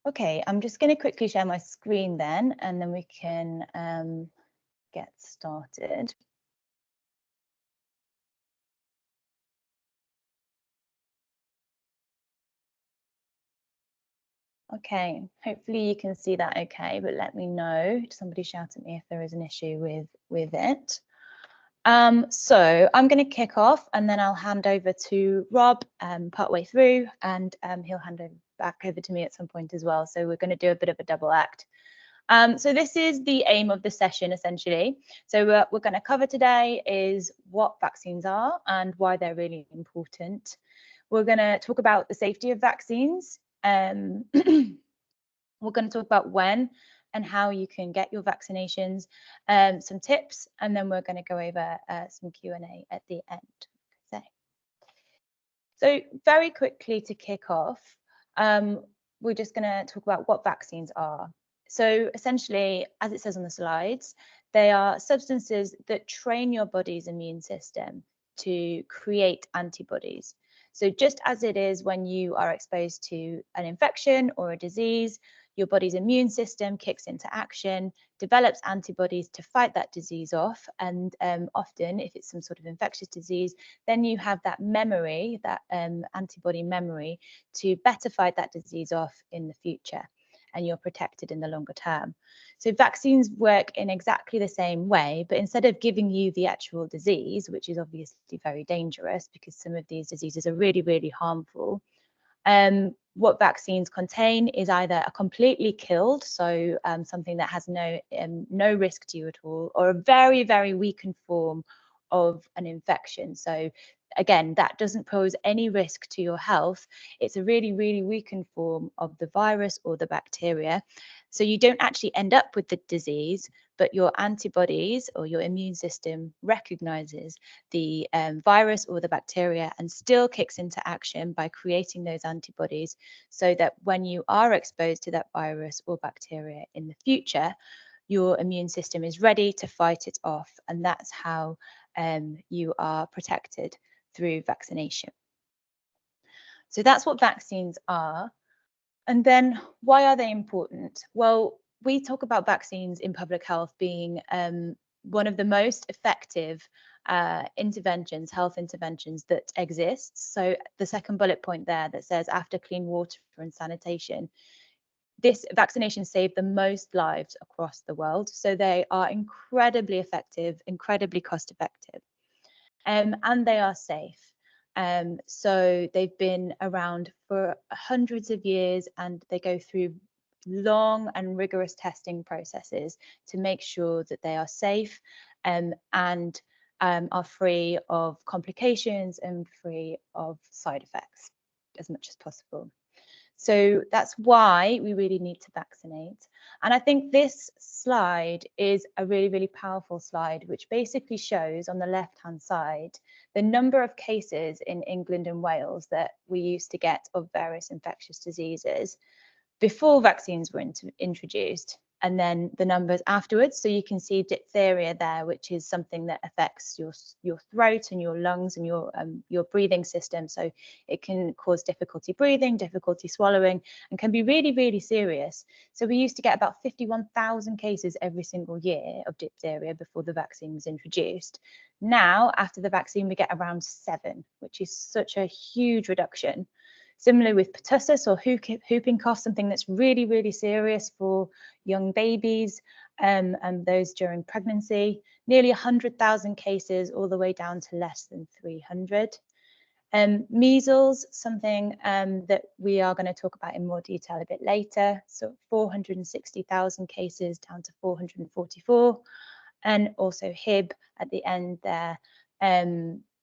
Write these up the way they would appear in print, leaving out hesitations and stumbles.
Okay, I'm just going to quickly share my screen then, and then we can get started. Okay, hopefully you can see that okay, but let me know. Somebody shout at me if there is an issue with it. So I'm going to kick off and then I'll hand over to Rob partway through, and he'll hand over back over to me at some point as well. So we're going to do a bit of a double act. So this is the aim of the session essentially. So what we're going to cover today is what vaccines are and why they're really important. We're going to talk about the safety of vaccines. We're going to talk about when and how you can get your vaccinations, some tips, and then we're going to go over some Q&A at the end. So very quickly to kick off, we're just going to talk about what vaccines are. So essentially, as it says on the slides, they are substances that train your body's immune system to create antibodies. So just as it is when you are exposed to an infection or a disease, your body's immune system kicks into action, develops antibodies to fight that disease off. And often, if it's some sort of infectious disease, then you have that memory, that antibody memory, to better fight that disease off in the future, and you're protected in the longer term. So vaccines work in exactly the same way, but instead of giving you the actual disease, which is obviously very dangerous because some of these diseases are really, really harmful, what vaccines contain is either a completely killed, so something that has no risk to you at all, or a very, very weakened form of an infection. So again, that doesn't pose any risk to your health. It's a really, really weakened form of the virus or the bacteria. So you don't actually end up with the disease, but your antibodies or your immune system recognizes the virus or the bacteria and still kicks into action by creating those antibodies, so that when you are exposed to that virus or bacteria in the future, your immune system is ready to fight it off. And that's how you are protected through vaccination. So that's what vaccines are. And then why are they important? Well, we talk about vaccines in public health being one of the most effective interventions, health interventions that exists. So the second bullet point there that says after clean water and sanitation, this vaccination saved the most lives across the world. So they are incredibly effective, incredibly cost effective, and they are safe. So they've been around for hundreds of years, and they go through long and rigorous testing processes to make sure that they are safe and are free of complications and free of side effects as much as possible. So that's why we really need to vaccinate. And I think this slide is a really, really powerful slide, which basically shows on the left-hand side the number of cases in England and Wales that we used to get of various infectious diseases before vaccines were introduced, and then the numbers afterwards. So you can see diphtheria there, which is something that affects your throat and your lungs and your breathing system. So it can cause difficulty breathing, difficulty swallowing, and can be really, really serious. So we used to get about 51,000 cases every single year of diphtheria before the vaccine was introduced. Now, after the vaccine, we get around 7, which is such a huge reduction. Similarly with pertussis or whooping cough, something that's really, really serious for young babies and those during pregnancy, nearly 100,000 cases all the way down to less than 300. Measles, something that we are going to talk about in more detail a bit later. So 460,000 cases down to 444. And also Hib at the end there,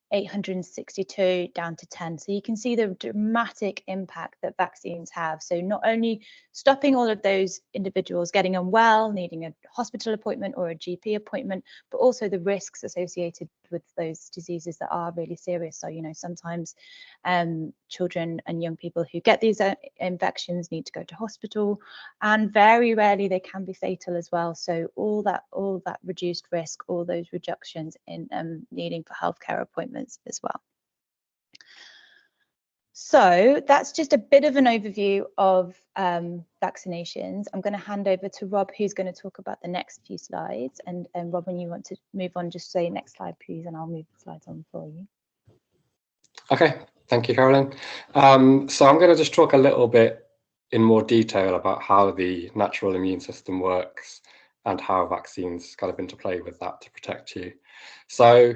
862 down to 10. So you can see the dramatic impact that vaccines have. So not only stopping all of those individuals getting unwell, needing a hospital appointment or a GP appointment, but also the risks associated with those diseases that are really serious. So, you know, sometimes children and young people who get these infections need to go to hospital, and very rarely they can be fatal as well. So all that reduced risk, all those reductions in needing for healthcare appointments as well. So that's just a bit of an overview of vaccinations. I'm going to hand over to Rob, who's going to talk about the next few slides. And Rob, when you want to move on, just say next slide, please, and I'll move the slides on for you. Okay, thank you, Carolyn. So I'm going to just talk a little bit in more detail about how the natural immune system works and how vaccines kind of interplay with that to protect you. So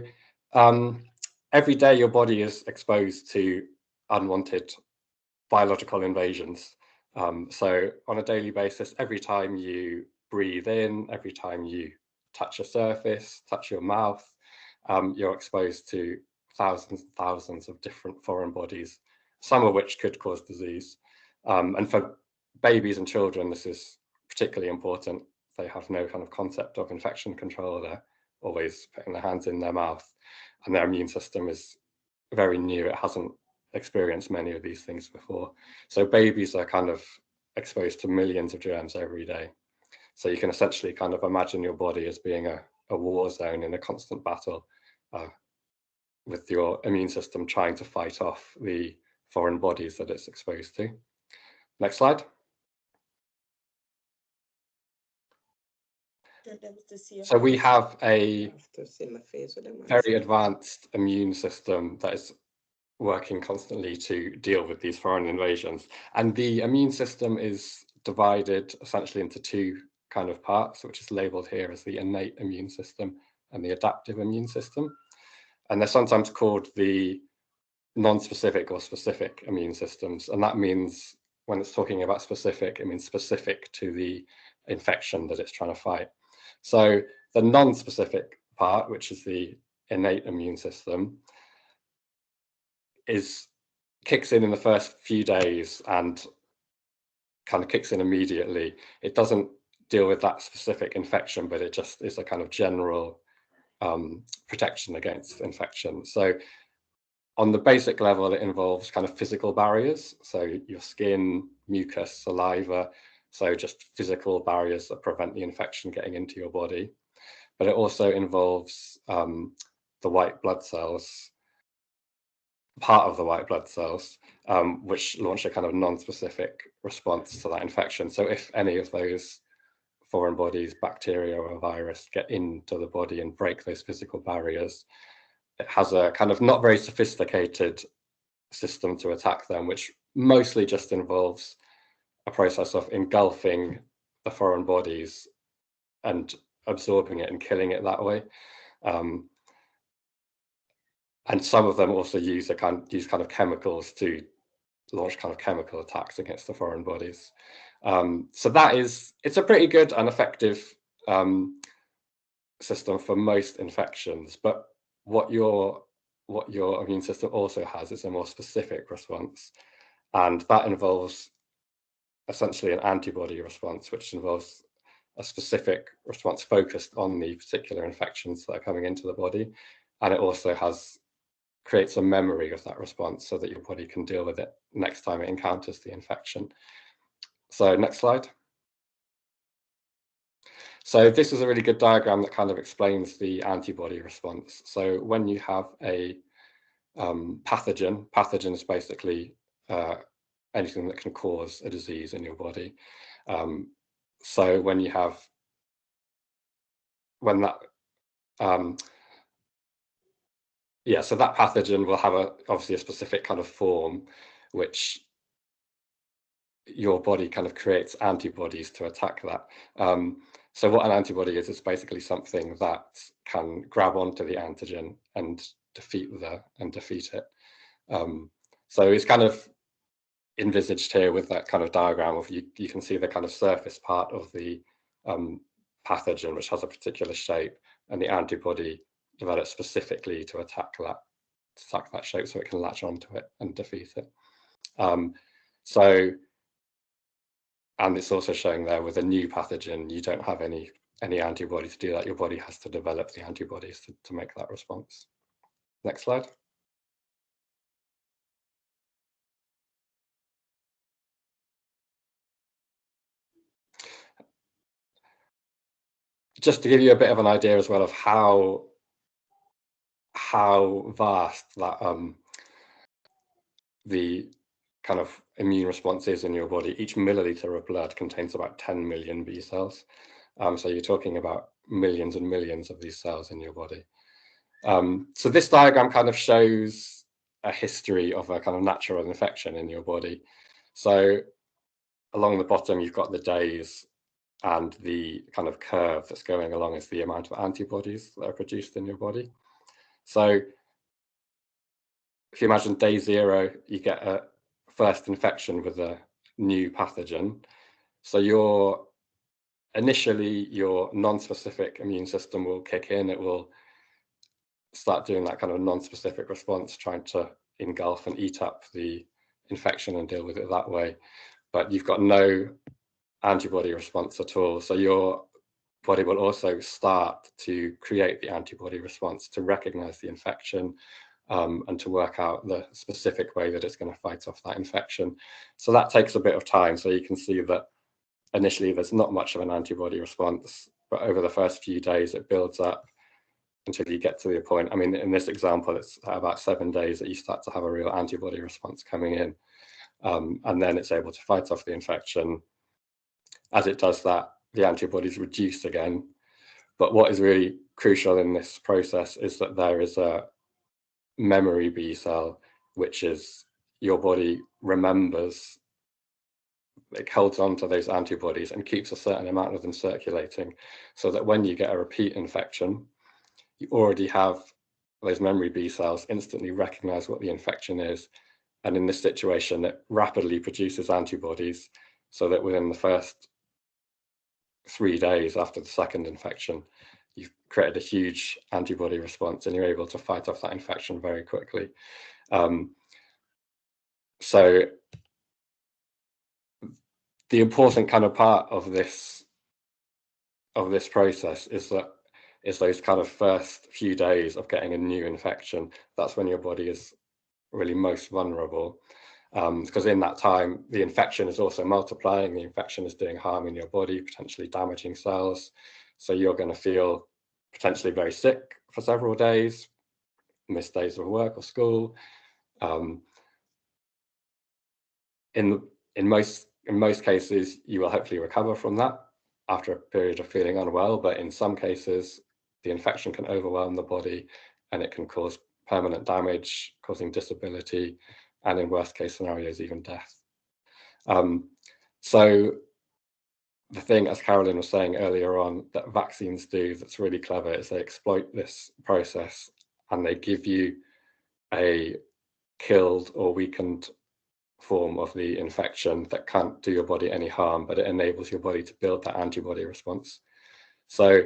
every day your body is exposed to unwanted biological invasions. So on a daily basis, every time you breathe in, every time you touch a surface, touch your mouth, you're exposed to thousands and thousands of different foreign bodies, some of which could cause disease. And for babies and children, this is particularly important. They have no kind of concept of infection control. They're always putting their hands in their mouth, and their immune system is very new. It hasn't experienced many of these things before. So babies are kind of exposed to millions of germs every day. So you can essentially kind of imagine your body as being a war zone in a constant battle with your immune system trying to fight off the foreign bodies that it's exposed to. Next slide. So we have a very advanced immune system that is working constantly to deal with these foreign invasions. And the immune system is divided essentially into two kind of parts, which is labeled here as the innate immune system and the adaptive immune system. And they're sometimes called the non-specific or specific immune systems. And that means when it's talking about specific, it means specific to the infection that it's trying to fight. So the non-specific part, which is the innate immune system, kicks in the first few days and kind of kicks in immediately. It doesn't deal with that specific infection, but it just is a kind of general protection against infection. So on the basic level, it involves kind of physical barriers. So your skin, mucus, saliva, so just physical barriers that prevent the infection getting into your body. But it also involves the white blood cells, part of the white blood cells, which launch a kind of non-specific response to that infection. So if any of those foreign bodies, bacteria or virus, get into the body and break those physical barriers, it has a kind of not very sophisticated system to attack them, which mostly just involves a process of engulfing the foreign bodies and absorbing it and killing it that way. And some of them also use kind of chemicals to launch kind of chemical attacks against the foreign bodies. So it's a pretty good and effective system for most infections. But what your immune system also has is a more specific response, and that involves essentially an antibody response, which involves a specific response focused on the particular infections that are coming into the body, and it also creates a memory of that response so that your body can deal with it next time it encounters the infection. So next slide. So this is a really good diagram that kind of explains the antibody response. So when you have a pathogen is basically anything that can cause a disease in your body. So so that pathogen will have obviously a specific kind of form, which your body kind of creates antibodies to attack that. So what an antibody is, it's basically something that can grab onto the antigen and defeat it. So it's kind of envisaged here with that kind of diagram of you can see the kind of surface part of the pathogen, which has a particular shape, and the antibody develops specifically to attack that shape so it can latch onto it and defeat it. And it's also showing there with a new pathogen, you don't have any antibody to do that. Your body has to develop the antibodies to make that response. Next slide. Just to give you a bit of an idea as well of how vast that the kind of immune response is in your body, each milliliter of blood contains about 10 million B cells. So you're talking about millions and millions of these cells in your body. So this diagram kind of shows a history of a kind of natural infection in your body. So along the bottom, you've got the days, and the kind of curve that's going along is the amount of antibodies that are produced in your body. So if you imagine day 0, you get a first infection with a new pathogen. So initially your non-specific immune system will kick in. It will start doing that kind of non-specific response, trying to engulf and eat up the infection and deal with it that way. But you've got no antibody response at all. So your body will also start to create the antibody response to recognize the infection and to work out the specific way that it's going to fight off that infection. So that takes a bit of time. So you can see that initially there's not much of an antibody response, but over the first few days it builds up until you get to the point. I mean, in this example, it's about 7 days that you start to have a real antibody response coming in. And then it's able to fight off the infection. As it does that, the antibodies reduce again. But what is really crucial in this process is that there is a memory B cell, which is your body remembers, it holds on to those antibodies and keeps a certain amount of them circulating, so that when you get a repeat infection, you already have those memory B cells instantly recognize what the infection is. And in this situation, it rapidly produces antibodies, so that within the first 3 days after the second infection, you've created a huge antibody response and you're able to fight off that infection very quickly. So the important kind of part of this process is those kind of first few days of getting a new infection. That's when your body is really most vulnerable, because in that time the infection is also multiplying, the infection is doing harm in your body, potentially damaging cells. So you're going to feel potentially very sick for several days, miss days of work or school. In most cases, you will hopefully recover from that after a period of feeling unwell, but in some cases, the infection can overwhelm the body and it can cause permanent damage, causing disability, and in worst case scenarios, even death. So the thing, as Carolyn was saying earlier on, that vaccines do that's really clever is they exploit this process and they give you a killed or weakened form of the infection that can't do your body any harm, but it enables your body to build that antibody response. So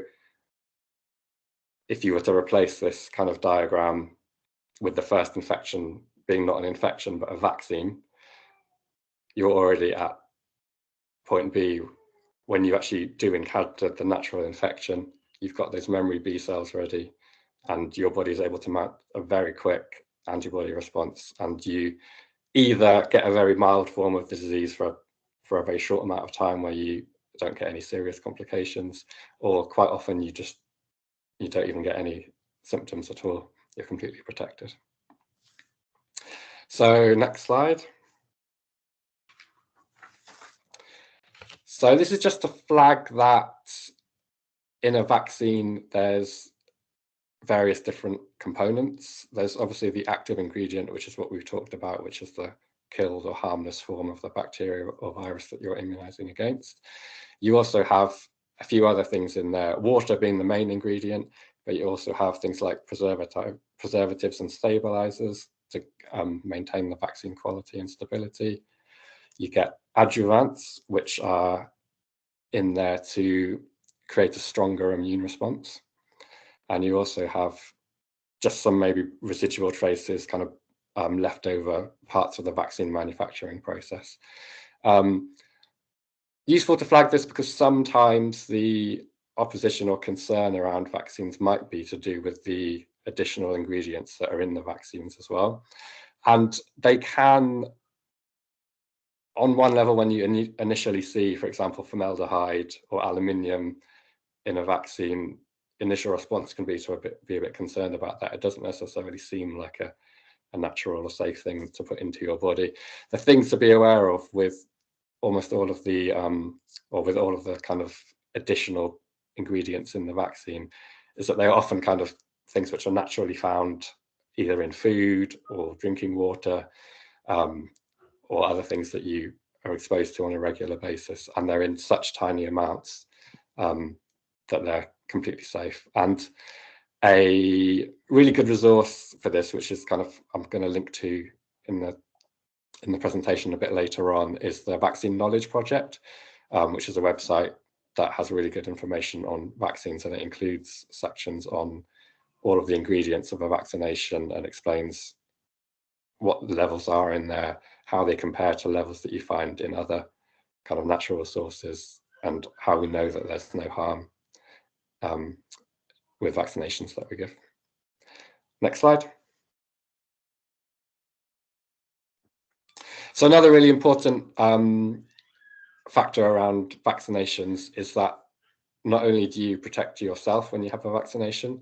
if you were to replace this kind of diagram with the first infection being not an infection but a vaccine, you're already at point B. When you actually do encounter the natural infection, you've got those memory B cells ready and your body is able to mount a very quick antibody response, and you either get a very mild form of the disease for a very short amount of time where you don't get any serious complications, or quite often you don't even get any symptoms at all. You're completely protected. So next slide. So this is just to flag that in a vaccine, there's various different components. There's obviously the active ingredient, which is what we've talked about, which is the killed or harmless form of the bacteria or virus that you're immunizing against. You also have a few other things in there, water being the main ingredient, but you also have things like preservatives and stabilizers to maintain the vaccine quality and stability. You get adjuvants, which are in there to create a stronger immune response. And you also have just some maybe residual traces, kind of leftover parts of the vaccine manufacturing process. Useful to flag this because sometimes the opposition or concern around vaccines might be to do with the additional ingredients that are in the vaccines as well. And they can, on one level, when you initially see, for example, formaldehyde or aluminium in a vaccine, initial response can be to be a bit concerned about that. It doesn't necessarily seem like a natural or safe thing to put into your body. The things to be aware of with almost all of the, or with all of the kind of additional ingredients in the vaccine, is that they are often kind of things which are naturally found either in food or drinking water, or other things that you are exposed to on a regular basis, and they're in such tiny amounts that they're completely safe. And a really good resource for this, which is kind of, I'm going to link to in the presentation a bit later on, is the Vaccine Knowledge Project, which is a website that has really good information on vaccines, and it includes sections on all of the ingredients of a vaccination and explains what the levels are in there, how they compare to levels that you find in other kind of natural resources, and how we know that there's no harm with vaccinations that we give. Next slide. So another really important factor around vaccinations is that not only do you protect yourself when you have a vaccination,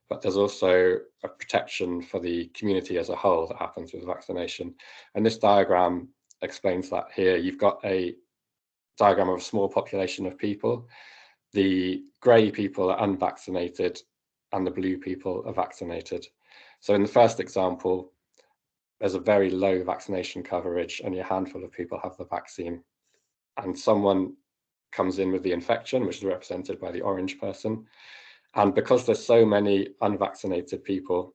but there's also a protection for the community as a whole that happens with vaccination. And this diagram explains that here. You've got a diagram of a small population of people. The grey people are unvaccinated and the blue people are vaccinated. So in the first example, there's a very low vaccination coverage, only a handful of people have the vaccine. And someone comes in with the infection, which is represented by the orange person. And because there's so many unvaccinated people,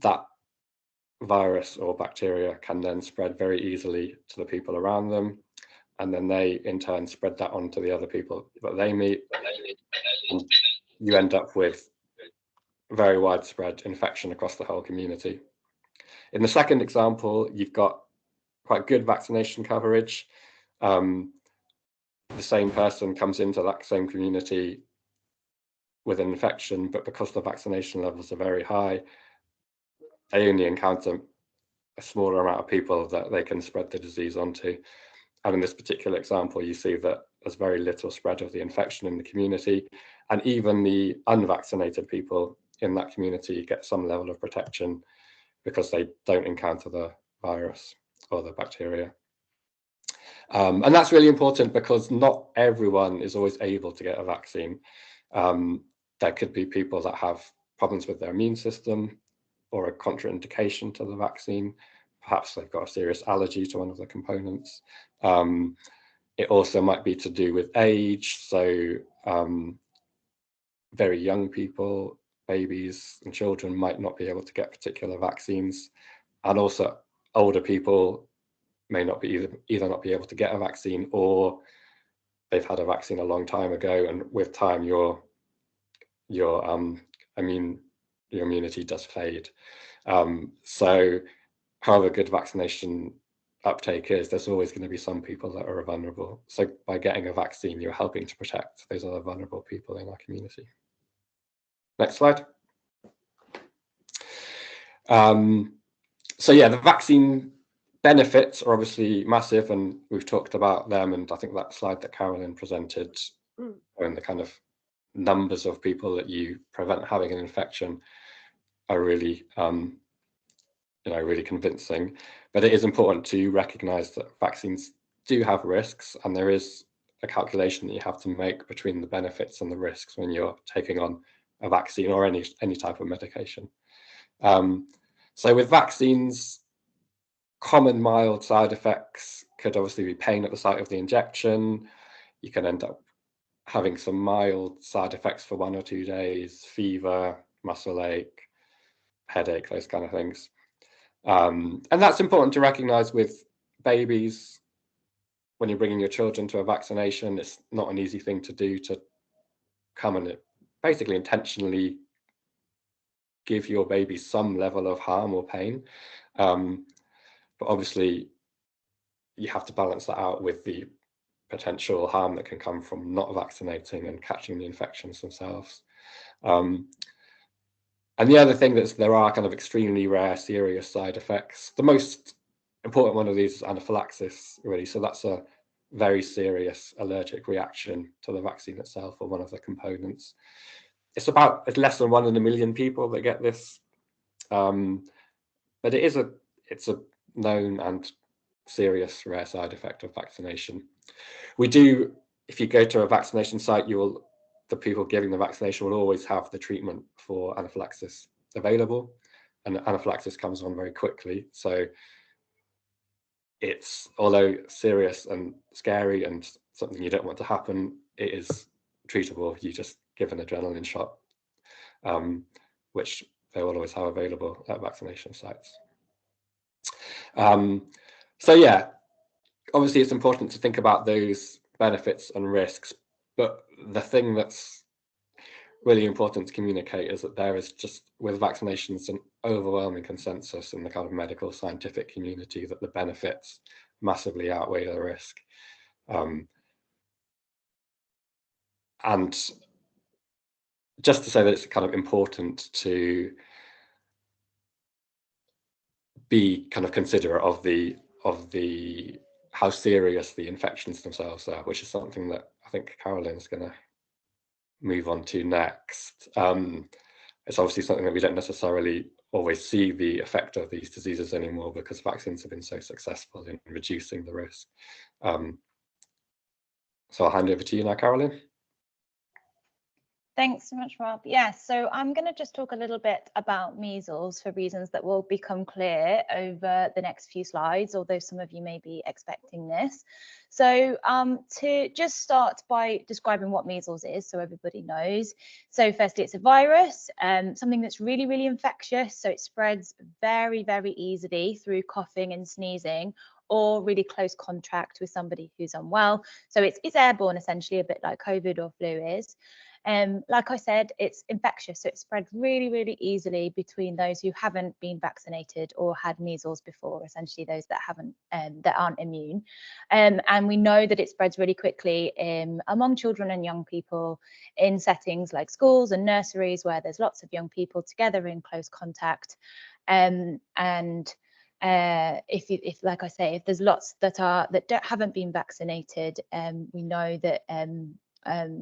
that virus or bacteria can then spread very easily to the people around them. And then they in turn spread that on to the other people that they meet. And you end up with very widespread infection across the whole community. In the second example, you've got quite good vaccination coverage. The same person comes into that same community with an infection, but because the vaccination levels are very high, they only encounter a smaller amount of people that they can spread the disease onto. And in this particular example, you see that there's very little spread of the infection in the community, and even the unvaccinated people in that community get some level of protection because they don't encounter the virus or the bacteria. And that's really important because not everyone is always able to get a vaccine. There could be people that have problems with their immune system or a contraindication to the vaccine. Perhaps they've got a serious allergy to one of the components. It also might be to do with age. So very young people, babies and children might not be able to get particular vaccines. And also older people may not be either not be able to get a vaccine, or they've had a vaccine a long time ago, and with time your immunity does fade. So however good vaccination uptake is, there's always going to be some people that are vulnerable. So by getting a vaccine, you're helping to protect those other vulnerable people in our community. Next slide. So yeah, the vaccine benefits are obviously massive, and we've talked about them, and I think that slide that Carolyn presented and the kind of numbers of people that you prevent having an infection are really really convincing. But it is important to recognize that vaccines do have risks, and there is a calculation that you have to make between the benefits and the risks when you're taking on a vaccine or any type of medication. So with vaccines, common mild side effects could obviously be pain at the site of the injection. You can end up having some mild side effects for 1 or 2 days, fever, muscle ache, headache, those kind of things. And that's important to recognize with babies. When you're bringing your children to a vaccination, it's not an easy thing to do, to come and basically intentionally give your baby some level of harm or pain. But obviously, you have to balance that out with the potential harm that can come from not vaccinating and catching the infections themselves. And the other thing is there are kind of extremely rare serious side effects. The most important one of these is anaphylaxis, really. So that's a very serious allergic reaction to the vaccine itself or one of the components. It's less than 1 in a million people that get this. but it's a known and serious rare side effect of vaccination. We do, if you go to a vaccination site, the people giving the vaccination will always have the treatment for anaphylaxis available, and anaphylaxis comes on very quickly. So it's, although serious and scary and something you don't want to happen, it is treatable. You just give an adrenaline shot, which they will always have available at vaccination sites. So yeah, obviously it's important to think about those benefits and risks, but the thing that's really important to communicate is that there is just, with vaccinations, an overwhelming consensus in the kind of medical scientific community that the benefits massively outweigh the risk. And just to say that it's kind of important to be kind of considerate of the how serious the infections themselves are, which is something that I think Carolyn's going to move on to next. It's obviously something that we don't necessarily always see the effect of these diseases anymore because vaccines have been so successful in reducing the risk. So I'll hand over to you now, Carolyn. Thanks so much, Rob. Yes, so I'm going to just talk a little bit about measles for reasons that will become clear over the next few slides, although some of you may be expecting this. So to just start by describing what measles is, so everybody knows. So firstly, it's a virus, something that's really, really infectious. So it spreads very, very easily through coughing and sneezing, or really close contact with somebody who's unwell. So it's airborne, essentially, a bit like COVID or flu is. Like I said, it's infectious, so it spreads really, really easily between those who haven't been vaccinated or had measles before, essentially those that haven't, that aren't immune. And we know that it spreads really quickly among children and young people in settings like schools and nurseries where there's lots of young people together in close contact. If like I say, if there's lots that haven't been vaccinated, we know that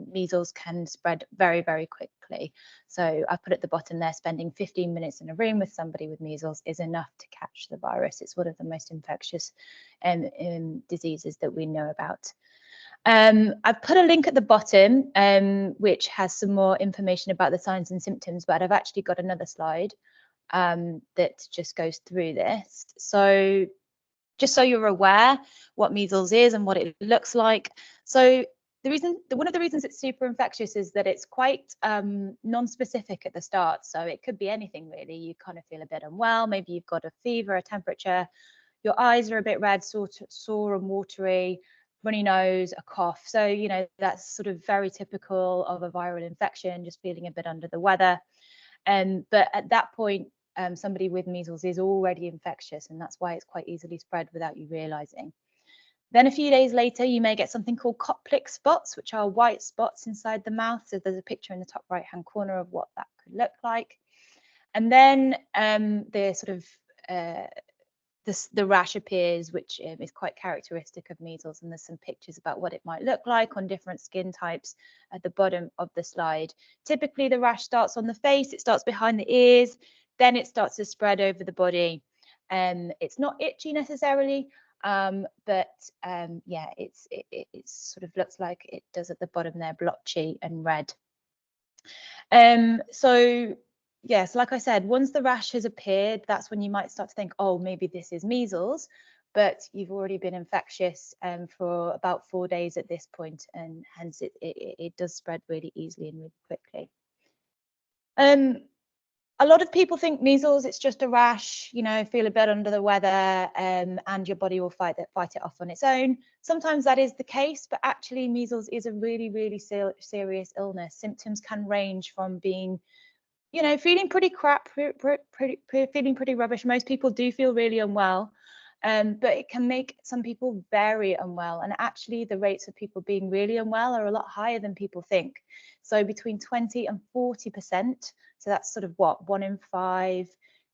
measles can spread very, very quickly. So I put at the bottom there, spending 15 minutes in a room with somebody with measles is enough to catch the virus. It's one of the most infectious diseases that we know about. I've put a link at the bottom, which has some more information about the signs and symptoms, but I've actually got another slide that just goes through this. So just so you're aware what measles is and what it looks like. So one of the reasons it's super infectious is that it's quite non-specific at the start. So it could be anything really. You kind of feel a bit unwell. Maybe you've got a fever, a temperature. Your eyes are a bit red, sore and watery, runny nose, a cough. So, you know, that's sort of very typical of a viral infection, just feeling a bit under the weather. But at that point, somebody with measles is already infectious, and that's why it's quite easily spread without you realizing. Then a few days later, you may get something called Koplik spots, which are white spots inside the mouth. So there's a picture in the top right-hand corner of what that could look like. And then the sort of the rash appears, which is quite characteristic of measles. And there's some pictures about what it might look like on different skin types at the bottom of the slide. Typically, the rash starts on the face, it starts behind the ears, then it starts to spread over the body. It's not itchy necessarily, but yeah, it sort of looks like it does at the bottom there, blotchy and red. So yes, like I said, once the rash has appeared, that's when you might start to think, oh, maybe this is measles, but you've already been infectious for about 4 days at this point, and hence it does spread really easily and really quickly. A lot of people think measles, it's just a rash, you know, feel a bit under the weather, and your body will fight it off on its own. Sometimes that is the case, but actually measles is a really, really serious illness. Symptoms can range from being, you know, feeling pretty crap, feeling pretty rubbish. Most people do feel really unwell, but it can make some people very unwell. And actually the rates of people being really unwell are a lot higher than people think. So between 20 and 40%. So that's sort of what, 1 in 5,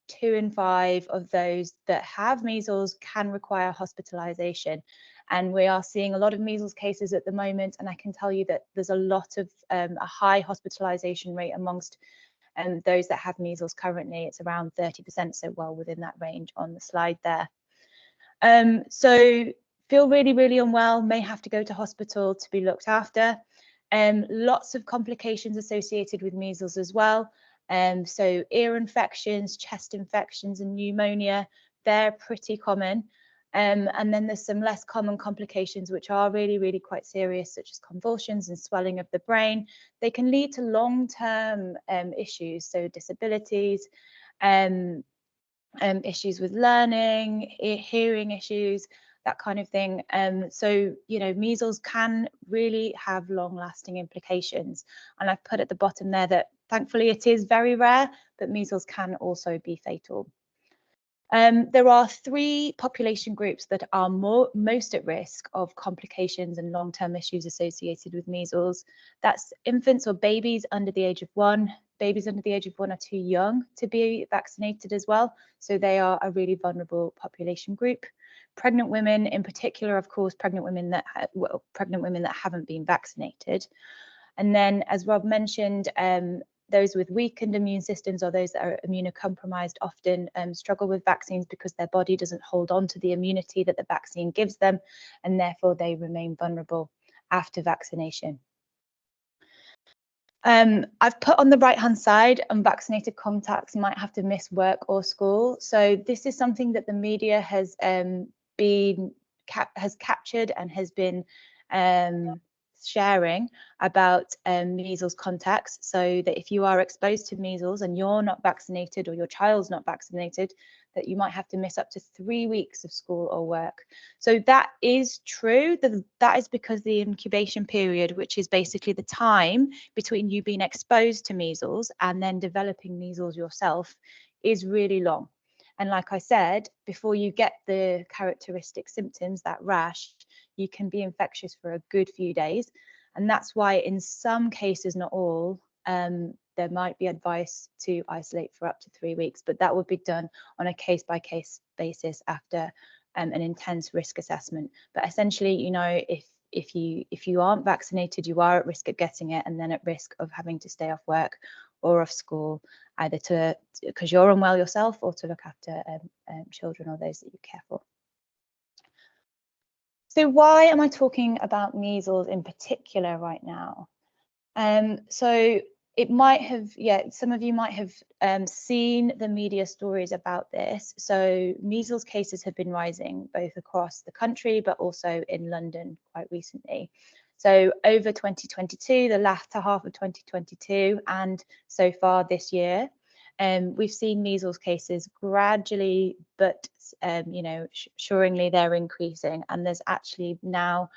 2 in 5 of those that have measles can require hospitalization. And we are seeing a lot of measles cases at the moment. And I can tell you that there's a lot of a high hospitalization rate amongst And those that have measles currently, it's around 30%, so well within that range on the slide there. So feel really, really unwell, may have to go to hospital to be looked after. Lots of complications associated with measles as well. So ear infections, chest infections, and pneumonia, they're pretty common. And then there's some less common complications which are really, really quite serious, such as convulsions and swelling of the brain. They can lead to long-term issues, so disabilities, issues with learning, hearing issues, that kind of thing. So, you know, measles can really have long-lasting implications. And I've put at the bottom there that thankfully it is very rare, but measles can also be fatal. There are 3 population groups that are most at risk of complications and long-term issues associated with measles. That's infants or babies under the age of 1. Babies under the age of 1 are too young to be vaccinated as well, so they are a really vulnerable population group. Pregnant women, in particular, of course, pregnant women that haven't been vaccinated. And then, as Rob mentioned, those with weakened immune systems or those that are immunocompromised often struggle with vaccines because their body doesn't hold on to the immunity that the vaccine gives them, and therefore they remain vulnerable after vaccination. I've put on the right-hand side, unvaccinated contacts might have to miss work or school. So this is something that the media has captured and has been sharing about measles contacts, so that if you are exposed to measles and you're not vaccinated or your child's not vaccinated, that you might have to miss up to 3 weeks of school or work. So that is true. That is because the incubation period, which is basically the time between you being exposed to measles and then developing measles yourself, is really long. And like I said, before you get the characteristic symptoms, that rash, you can be infectious for a good few days. And that's why in some cases, not all, there might be advice to isolate for up to 3 weeks, but that would be done on a case-by-case basis after an intense risk assessment. But essentially, you know, if you aren't vaccinated, you are at risk of getting it, and then at risk of having to stay off work or off school, either because you're unwell yourself or to look after children or those that you care for. So why am I talking about measles in particular right now? So it might have, some of you might have seen the media stories about this. So measles cases have been rising both across the country, but also in London quite recently. So over 2022, the latter half of 2022, and so far this year, we've seen measles cases gradually, but you know, assuringly they're increasing, and there's actually now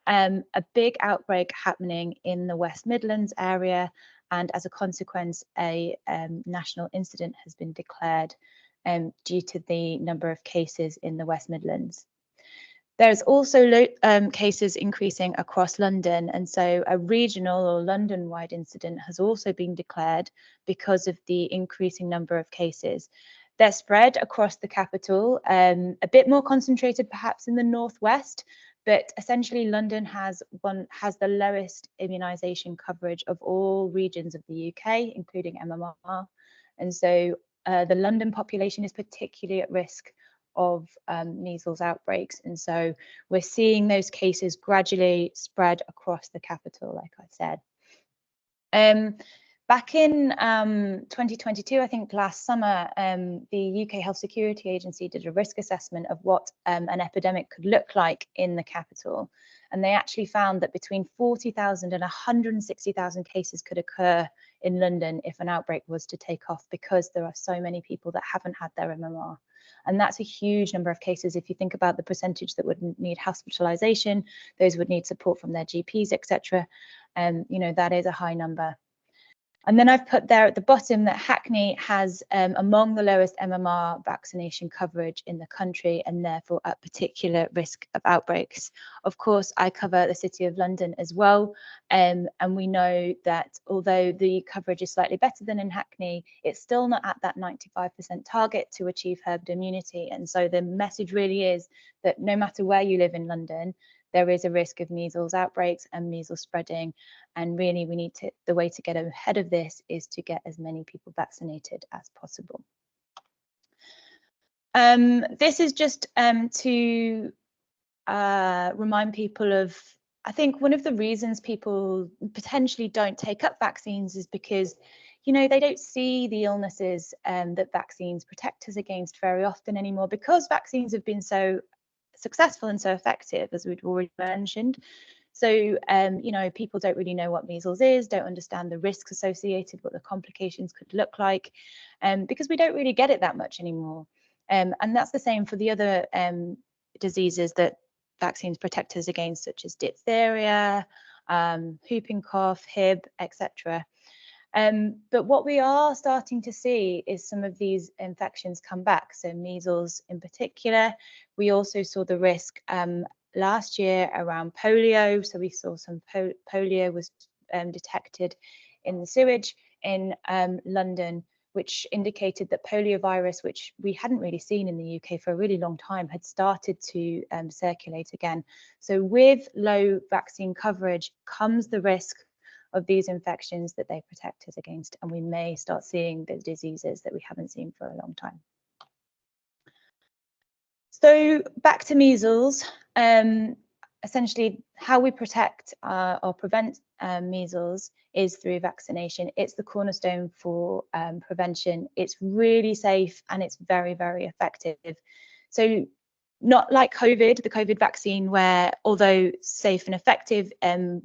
a big outbreak happening in the West Midlands area, and as a consequence, a national incident has been declared due to the number of cases in the West Midlands. There's also cases increasing across London, and so a regional or London-wide incident has also been declared because of the increasing number of cases. They're spread across the capital, a bit more concentrated perhaps in the northwest, but essentially London has the lowest immunisation coverage of all regions of the UK, including MMR, and so the London population is particularly at risk of measles outbreaks, and so we're seeing those cases gradually spread across the capital, like I said. Back in 2022, I think last summer, the UK Health Security Agency did a risk assessment of what an epidemic could look like in the capital, and they actually found that between 40,000 and 160,000 cases could occur in London if an outbreak was to take off, because there are so many people that haven't had their MMR. And that's a huge number of cases. If you think about the percentage that would need hospitalization, those would need support from their GPs, etc. You know, that is a high number. And then I've put there at the bottom that Hackney has among the lowest MMR vaccination coverage in the country, and therefore at particular risk of outbreaks. Of course, I cover the City of London as well, and we know that although the coverage is slightly better than in Hackney, it's still not at that 95% target to achieve herd immunity. And so the message really is that no matter where you live in London, there is a risk of measles outbreaks and measles spreading. And really, the way to get ahead of this is to get as many people vaccinated as possible. This is just to remind people of, I think one of the reasons people potentially don't take up vaccines is because, you know, they don't see the illnesses that vaccines protect us against very often anymore, because vaccines have been so successful and so effective, as we've already mentioned. So, you know, people don't really know what measles is, don't understand the risks associated, what the complications could look like, because we don't really get it that much anymore. And that's the same for the other diseases that vaccines protect us against, such as diphtheria, whooping cough, Hib, etc. But what we are starting to see is some of these infections come back. So measles in particular. We also saw the risk last year around polio. So we saw some polio was detected in the sewage in London, which indicated that poliovirus, which we hadn't really seen in the UK for a really long time, had started to circulate again. So with low vaccine coverage comes the risk of these infections that they protect us against, and we may start seeing the diseases that we haven't seen for a long time. So back to measles. Essentially, how we protect or prevent measles is through vaccination. It's the cornerstone for prevention. It's really safe and it's very, very effective. So not like COVID, the COVID vaccine, where although safe and effective,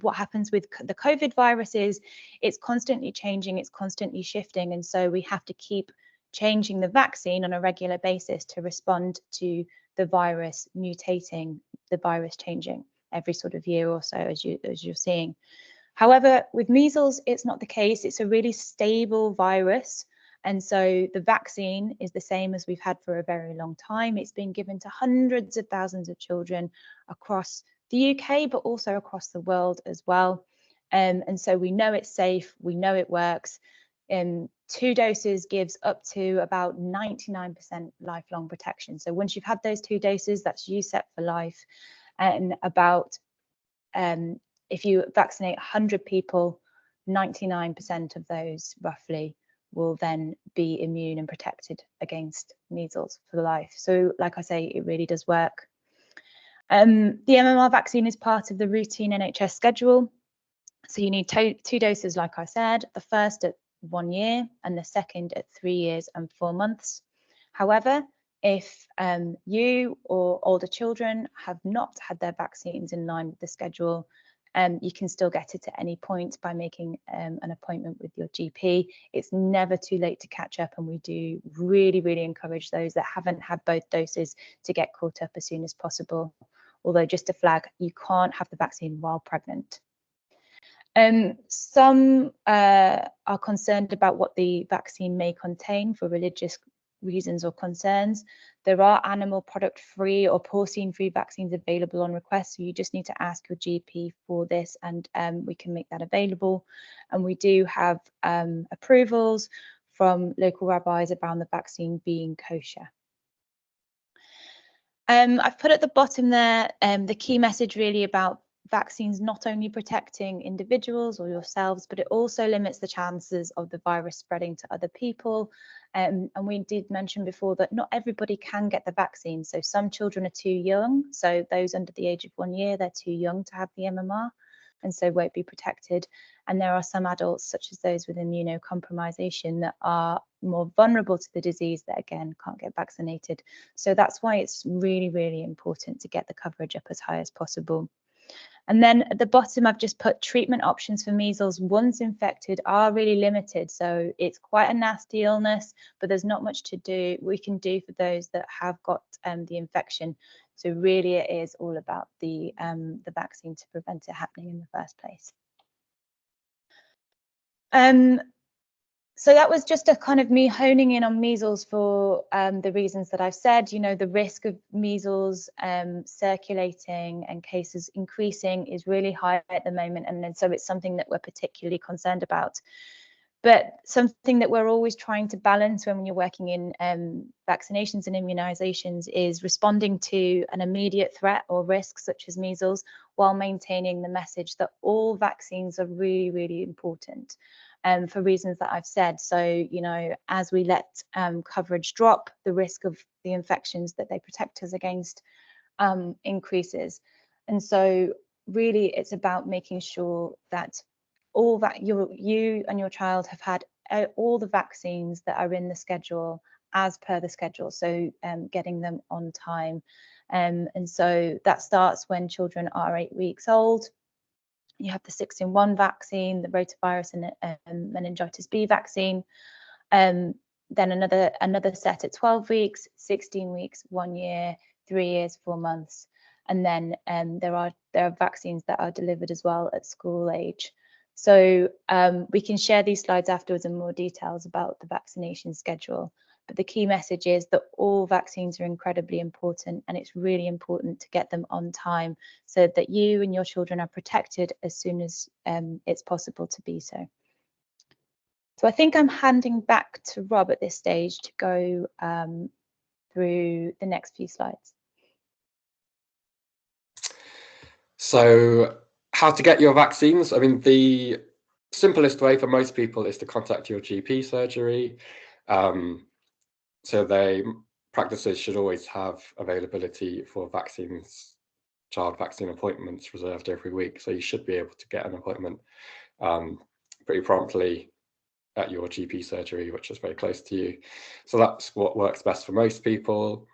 what happens with the COVID virus is it's constantly changing, it's constantly shifting. And so we have to keep changing the vaccine on a regular basis to respond to the virus mutating, the virus changing every sort of year or so, as you're seeing. However, with measles, it's not the case. It's a really stable virus. And so the vaccine is the same as we've had for a very long time. It's been given to hundreds of thousands of children across the UK, but also across the world as well. And so we know it's safe, we know it works. 2 doses gives up to about 99% lifelong protection. So once you've had those 2 doses, that's you set for life. And about, if you vaccinate 100 people, 99% of those roughly will then be immune and protected against measles for life. So like I say, it really does work. The MMR vaccine is part of the routine NHS schedule. So you need 2 doses, like I said, the first at 1 year and the second at 3 years and 4 months. However, if you or older children have not had their vaccines in line with the schedule, you can still get it at any point by making an appointment with your GP. It's never too late to catch up, and we do really, really encourage those that haven't had both doses to get caught up as soon as possible. Although, just to flag, you can't have the vaccine while pregnant. Some are concerned about what the vaccine may contain for religious reasons or concerns. There are animal product free or porcine free vaccines available on request, so you just need to ask your GP for this, and we can make that available. And we do have approvals from local rabbis around the vaccine being kosher. I've put at the bottom there the key message really about vaccines not only protecting individuals or yourselves, but it also limits the chances of the virus spreading to other people. And we did mention before that not everybody can get the vaccine. So some children are too young. So those under the age of 1 year, they're too young to have the MMR and so won't be protected. And there are some adults, such as those with immunocompromisation, that are more vulnerable to the disease that, again, can't get vaccinated. So that's why it's really, really important to get the coverage up as high as possible. And then at the bottom, I've just put treatment options for measles once infected are really limited. So it's quite a nasty illness, but there's not much we can do for those that have got the infection. So really it is all about the vaccine to prevent it happening in the first place. So that was just a kind of me honing in on measles for the reasons that I've said. You know, the risk of measles circulating and cases increasing is really high at the moment, and so it's something that we're particularly concerned about. But something that we're always trying to balance when you're working in vaccinations and immunizations is responding to an immediate threat or risk, such as measles, while maintaining the message that all vaccines are really, really important for reasons that I've said. So, you know, as we let coverage drop, the risk of the infections that they protect us against increases. And so really it's about making sure that all that you and your child have had all the vaccines that are in the schedule as per the schedule, so getting them on time. And so that starts when children are 8 weeks old. You have the 6-in-1 vaccine, the rotavirus and meningitis B vaccine. Then another set at 12 weeks, 16 weeks, 1 year, 3 years, 4 months. And then there are vaccines that are delivered as well at school age. So we can share these slides afterwards in more details about the vaccination schedule. But the key message is that all vaccines are incredibly important, and it's really important to get them on time so that you and your children are protected as soon as it's possible to be so. So I think I'm handing back to Rob at this stage to go through the next few slides. So how to get your vaccines? I mean, the simplest way for most people is to contact your GP surgery. So practices should always have availability for vaccines, child vaccine appointments reserved every week. So you should be able to get an appointment pretty promptly at your GP surgery, which is very close to you. So that's what works best for most people.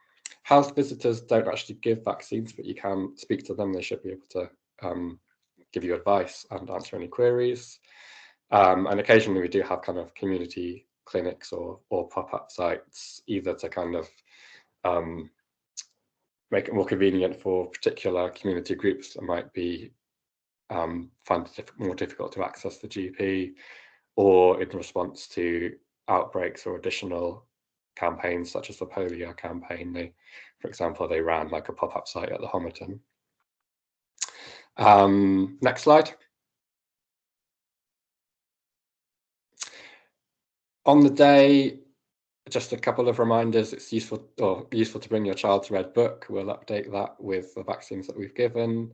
Health visitors don't actually give vaccines, but you can speak to them. They should be able to give you advice and answer any queries. And occasionally we do have kind of community clinics or pop-up sites, either to kind of make it more convenient for particular community groups that might be find it more difficult to access the GP, or in response to outbreaks or additional campaigns such as the polio campaign. For example, they ran like a pop-up site at the Homerton. Next slide. On the day, just a couple of reminders. It's useful to bring your child's red book. We'll update that with the vaccines that we've given.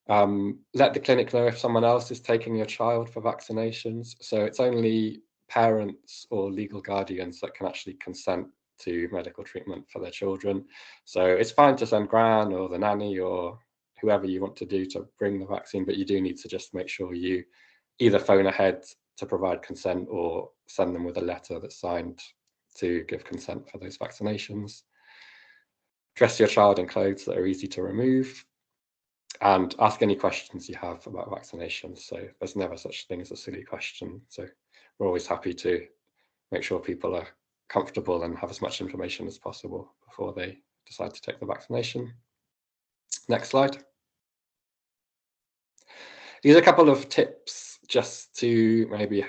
Let the clinic know if someone else is taking your child for vaccinations. So it's only parents or legal guardians that can actually consent to medical treatment for their children. So it's fine to send Gran or the nanny or whoever you want to do to bring the vaccine, but you do need to just make sure you either phone ahead to provide consent or send them with a letter that's signed to give consent for those vaccinations. Dress your child in clothes that are easy to remove, and ask any questions you have about vaccinations. So there's never such thing as a silly question. So we're always happy to make sure people are comfortable and have as much information as possible before they decide to take the vaccination. Next slide. These are a couple of tips just to maybe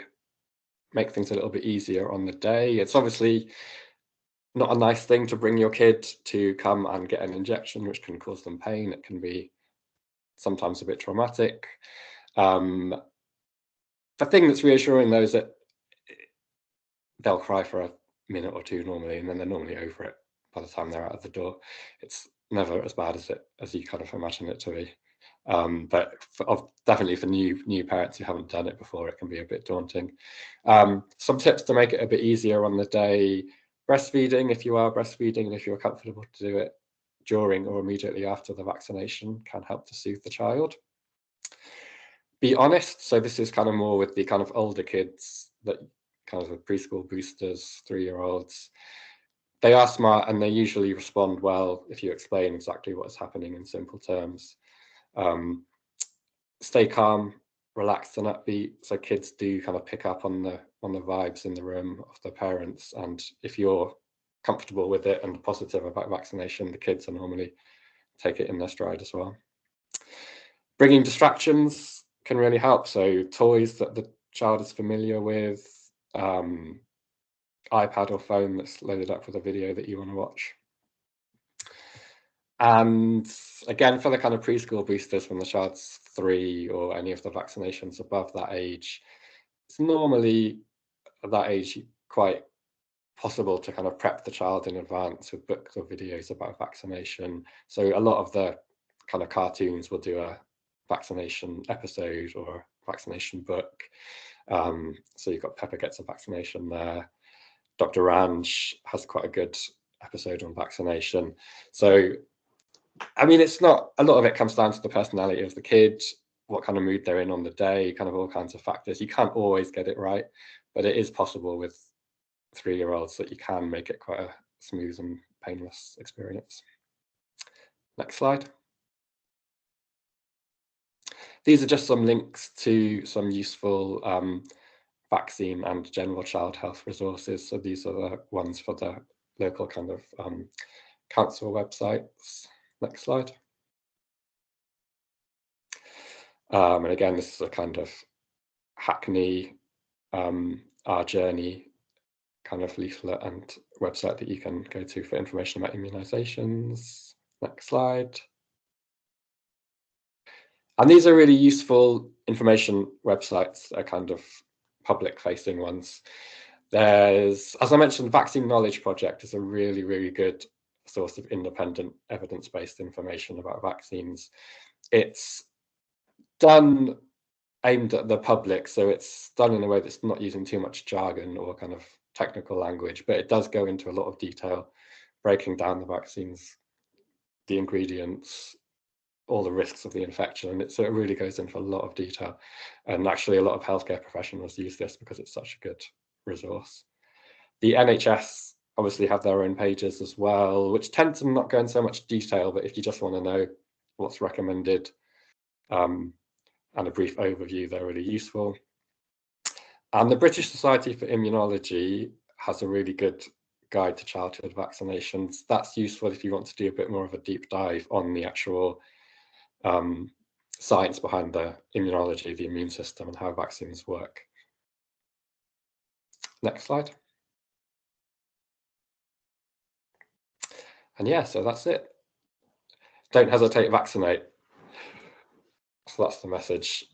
make things a little bit easier on the day. It's obviously not a nice thing to bring your kid to come and get an injection, which can cause them pain. It can be sometimes a bit traumatic. The thing that's reassuring though is that they'll cry for a minute or two normally, and then they're normally over it by the time they're out of the door. It's never as bad as you kind of imagine it to be. But definitely for new parents who haven't done it before, it can be a bit daunting. Some tips to make it a bit easier on the day: breastfeeding, if you are breastfeeding, and if you're comfortable to do it during or immediately after the vaccination, can help to soothe the child. Be honest. So this is kind of more with the kind of older kids, that kind of the preschool boosters, 3-year-olds. They are smart and they usually respond well if you explain exactly what is happening in simple terms. Stay calm, relaxed and upbeat, so kids do kind of pick up on the vibes in the room of the parents, and if you're comfortable with it and positive about vaccination, the kids will normally take it in their stride as well. Bringing distractions can really help, so toys that the child is familiar with, iPad or phone that's loaded up with a video that you want to watch. And again, for the kind of preschool boosters, when the child's 3 or any of the vaccinations above that age, it's normally at that age quite possible to kind of prep the child in advance with books or videos about vaccination. So a lot of the kind of cartoons will do a vaccination episode or vaccination book. So you've got Peppa Gets a Vaccination there. Dr. Ranj has quite a good episode on vaccination. So, I mean, it's not, a lot of it comes down to the personality of the kid, what kind of mood they're in on the day, kind of all kinds of factors. You can't always get it right, but it is possible with 3-year-olds that you can make it quite a smooth and painless experience. Next slide. These are just some links to some useful vaccine and general child health resources. So these are the ones for the local kind of council websites. Next slide. And again, this is a kind of Hackney, Our Journey kind of leaflet and website that you can go to for information about immunisations. Next slide. And these are really useful information websites, kind of public-facing ones. There's, as I mentioned, Vaccine Knowledge Project is a really, really good source of independent evidence-based information about vaccines. It's done aimed at the public, so it's done in a way that's not using too much jargon or kind of technical language, but it does go into a lot of detail, breaking down the vaccines, the ingredients, all the risks of the infection, and so it really goes into a lot of detail. And actually a lot of healthcare professionals use this because it's such a good resource. The NHS obviously have their own pages as well, which tend to not go in so much detail, but if you just want to know what's recommended and a brief overview, they're really useful. And the British Society for Immunology has a really good guide to childhood vaccinations. That's useful if you want to do a bit more of a deep dive on the actual science behind the immunology, the immune system, and how vaccines work. Next slide. And yeah, so that's it. Don't hesitate, vaccinate. So that's the message.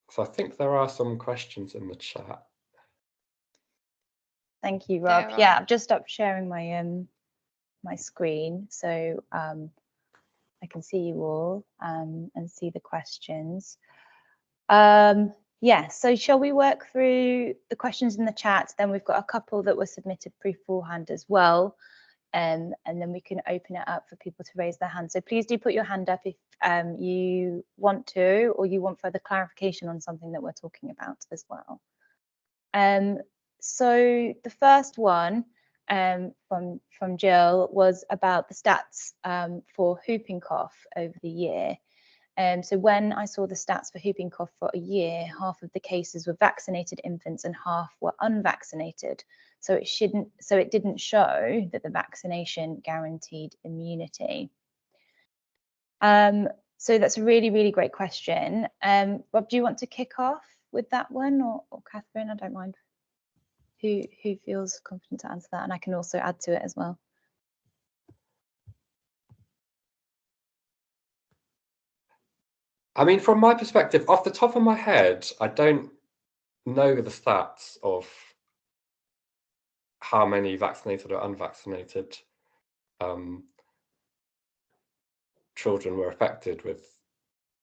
So I think there are some questions in the chat. Thank you, Rob. Yeah, I've just stopped sharing my my screen, so I can see you all and see the questions. Yeah, so shall we work through the questions in the chat? Then we've got a couple that were submitted beforehand as well, and then we can open it up for people to raise their hand. So please do put your hand up if you want to, or you want further clarification on something that we're talking about as well. So the first one from Jill was about the stats for whooping cough over the year. So when I saw the stats for whooping cough for a year, half of the cases were vaccinated infants and half were unvaccinated. So it didn't show that the vaccination guaranteed immunity. So that's a really, really great question. Rob, do you want to kick off with that one, or Catherine? I don't mind. Who feels confident to answer that? And I can also add to it as well. I mean, from my perspective, off the top of my head, I don't know the stats of how many vaccinated or unvaccinated children were affected with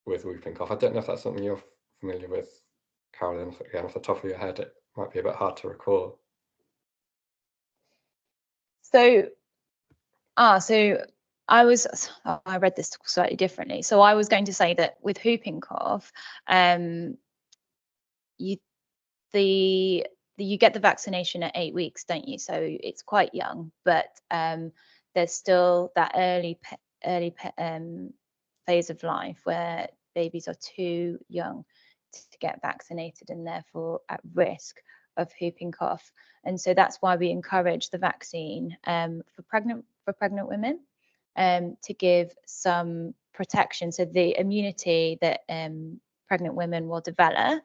whooping cough. I don't know if that's something you're familiar with, Carolyn. Again, off the top of your head, it might be a bit hard to recall. So I read this slightly differently. So I was going to say that with whooping cough, you get the vaccination at 8 weeks, don't you? So it's quite young, but there's still that early phase of life where babies are too young to get vaccinated and therefore at risk of whooping cough. And so that's why we encourage the vaccine for pregnant women to give some protection. So the immunity that pregnant women will develop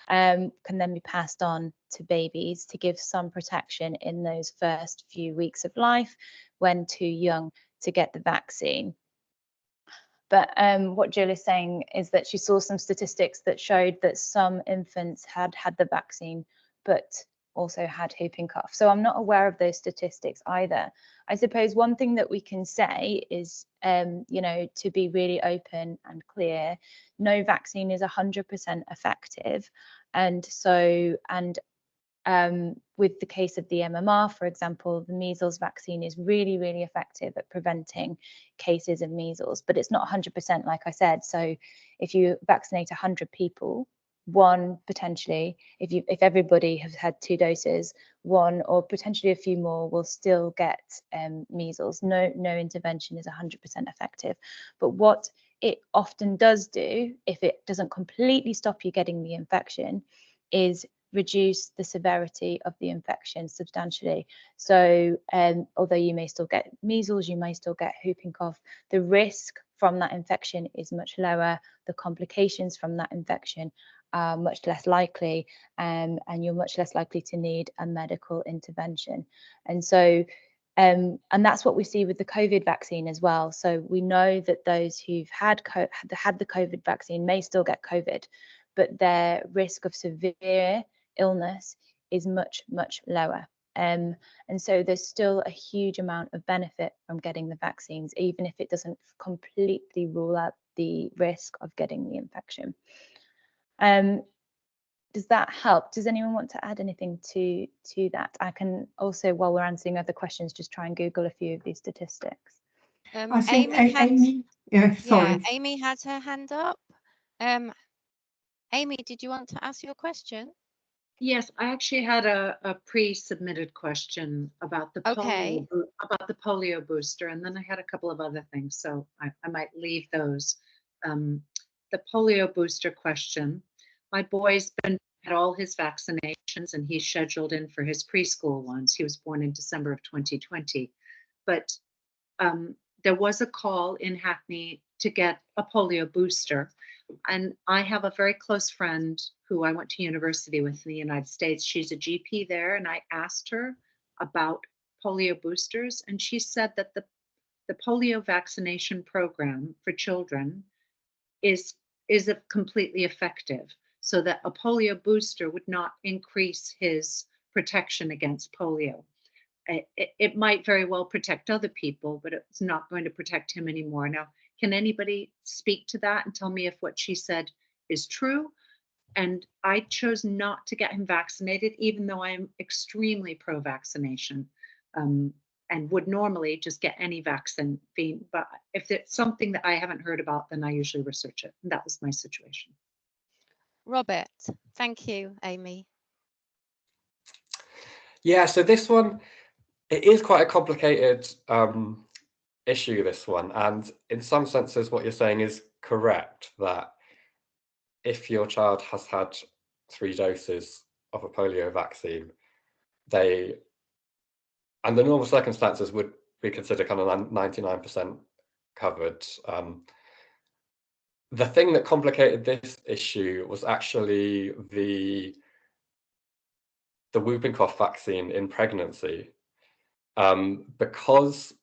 can then be passed on to babies to give some protection in those first few weeks of life when too young to get the vaccine. But what Jill is saying is that she saw some statistics that showed that some infants had had the vaccine, but also had whooping cough. So I'm not aware of those statistics either. I suppose one thing that we can say is, you know, to be really open and clear, no vaccine is 100% effective. And so, with the case of the MMR, for example, the measles vaccine is really, really effective at preventing cases of measles, but it's not 100%, like I said. So if you vaccinate 100 people, one potentially, if everybody has had 2 doses, one or potentially a few more will still get measles. No intervention is 100% effective. But what it often does do, if it doesn't completely stop you getting the infection, is reduce the severity of the infection substantially. So although you may still get measles, you may still get whooping cough, the risk from that infection is much lower. The complications from that infection are much less likely, and you're much less likely to need a medical intervention. And so and that's what we see with the COVID vaccine as well. So we know that those who've had the COVID vaccine may still get COVID, but their risk of severe illness is much, much lower. And so there's still a huge amount of benefit from getting the vaccines, even if it doesn't completely rule out the risk of getting the infection. Does that help? Does anyone want to add anything to that? I can also, while we're answering other questions, just try and Google a few of these statistics. I think Amy, yeah, sorry. Yeah, Amy had her hand up. Amy, did you want to ask your question? Yes, I actually had a pre-submitted question about the polio booster, and then I had a couple of other things, so I might leave those. The polio booster question. My boy's been at all his vaccinations, and he's scheduled in for his preschool ones. He was born in December of 2020, but there was a call in Hackney to get a polio booster. And I have a very close friend who I went to university with in the United States. She's a GP there, and I asked her about polio boosters, and she said that the polio vaccination program for children is completely effective, so that a polio booster would not increase his protection against polio. It might very well protect other people, but it's not going to protect him anymore. Now, can anybody speak to that and tell me if what she said is true? And I chose not to get him vaccinated, even though I am extremely pro-vaccination, and would normally just get any vaccine. But if it's something that I haven't heard about, then I usually research it. And that was my situation. Robert, thank you, Amy. Yeah, so this one, it is quite a complicated issue, this one. And in some senses, what you're saying is correct, that if your child has had 3 doses of a polio vaccine, they, under normal circumstances, would be considered kind of 99% covered. The thing that complicated this issue was actually the whooping cough vaccine in pregnancy, because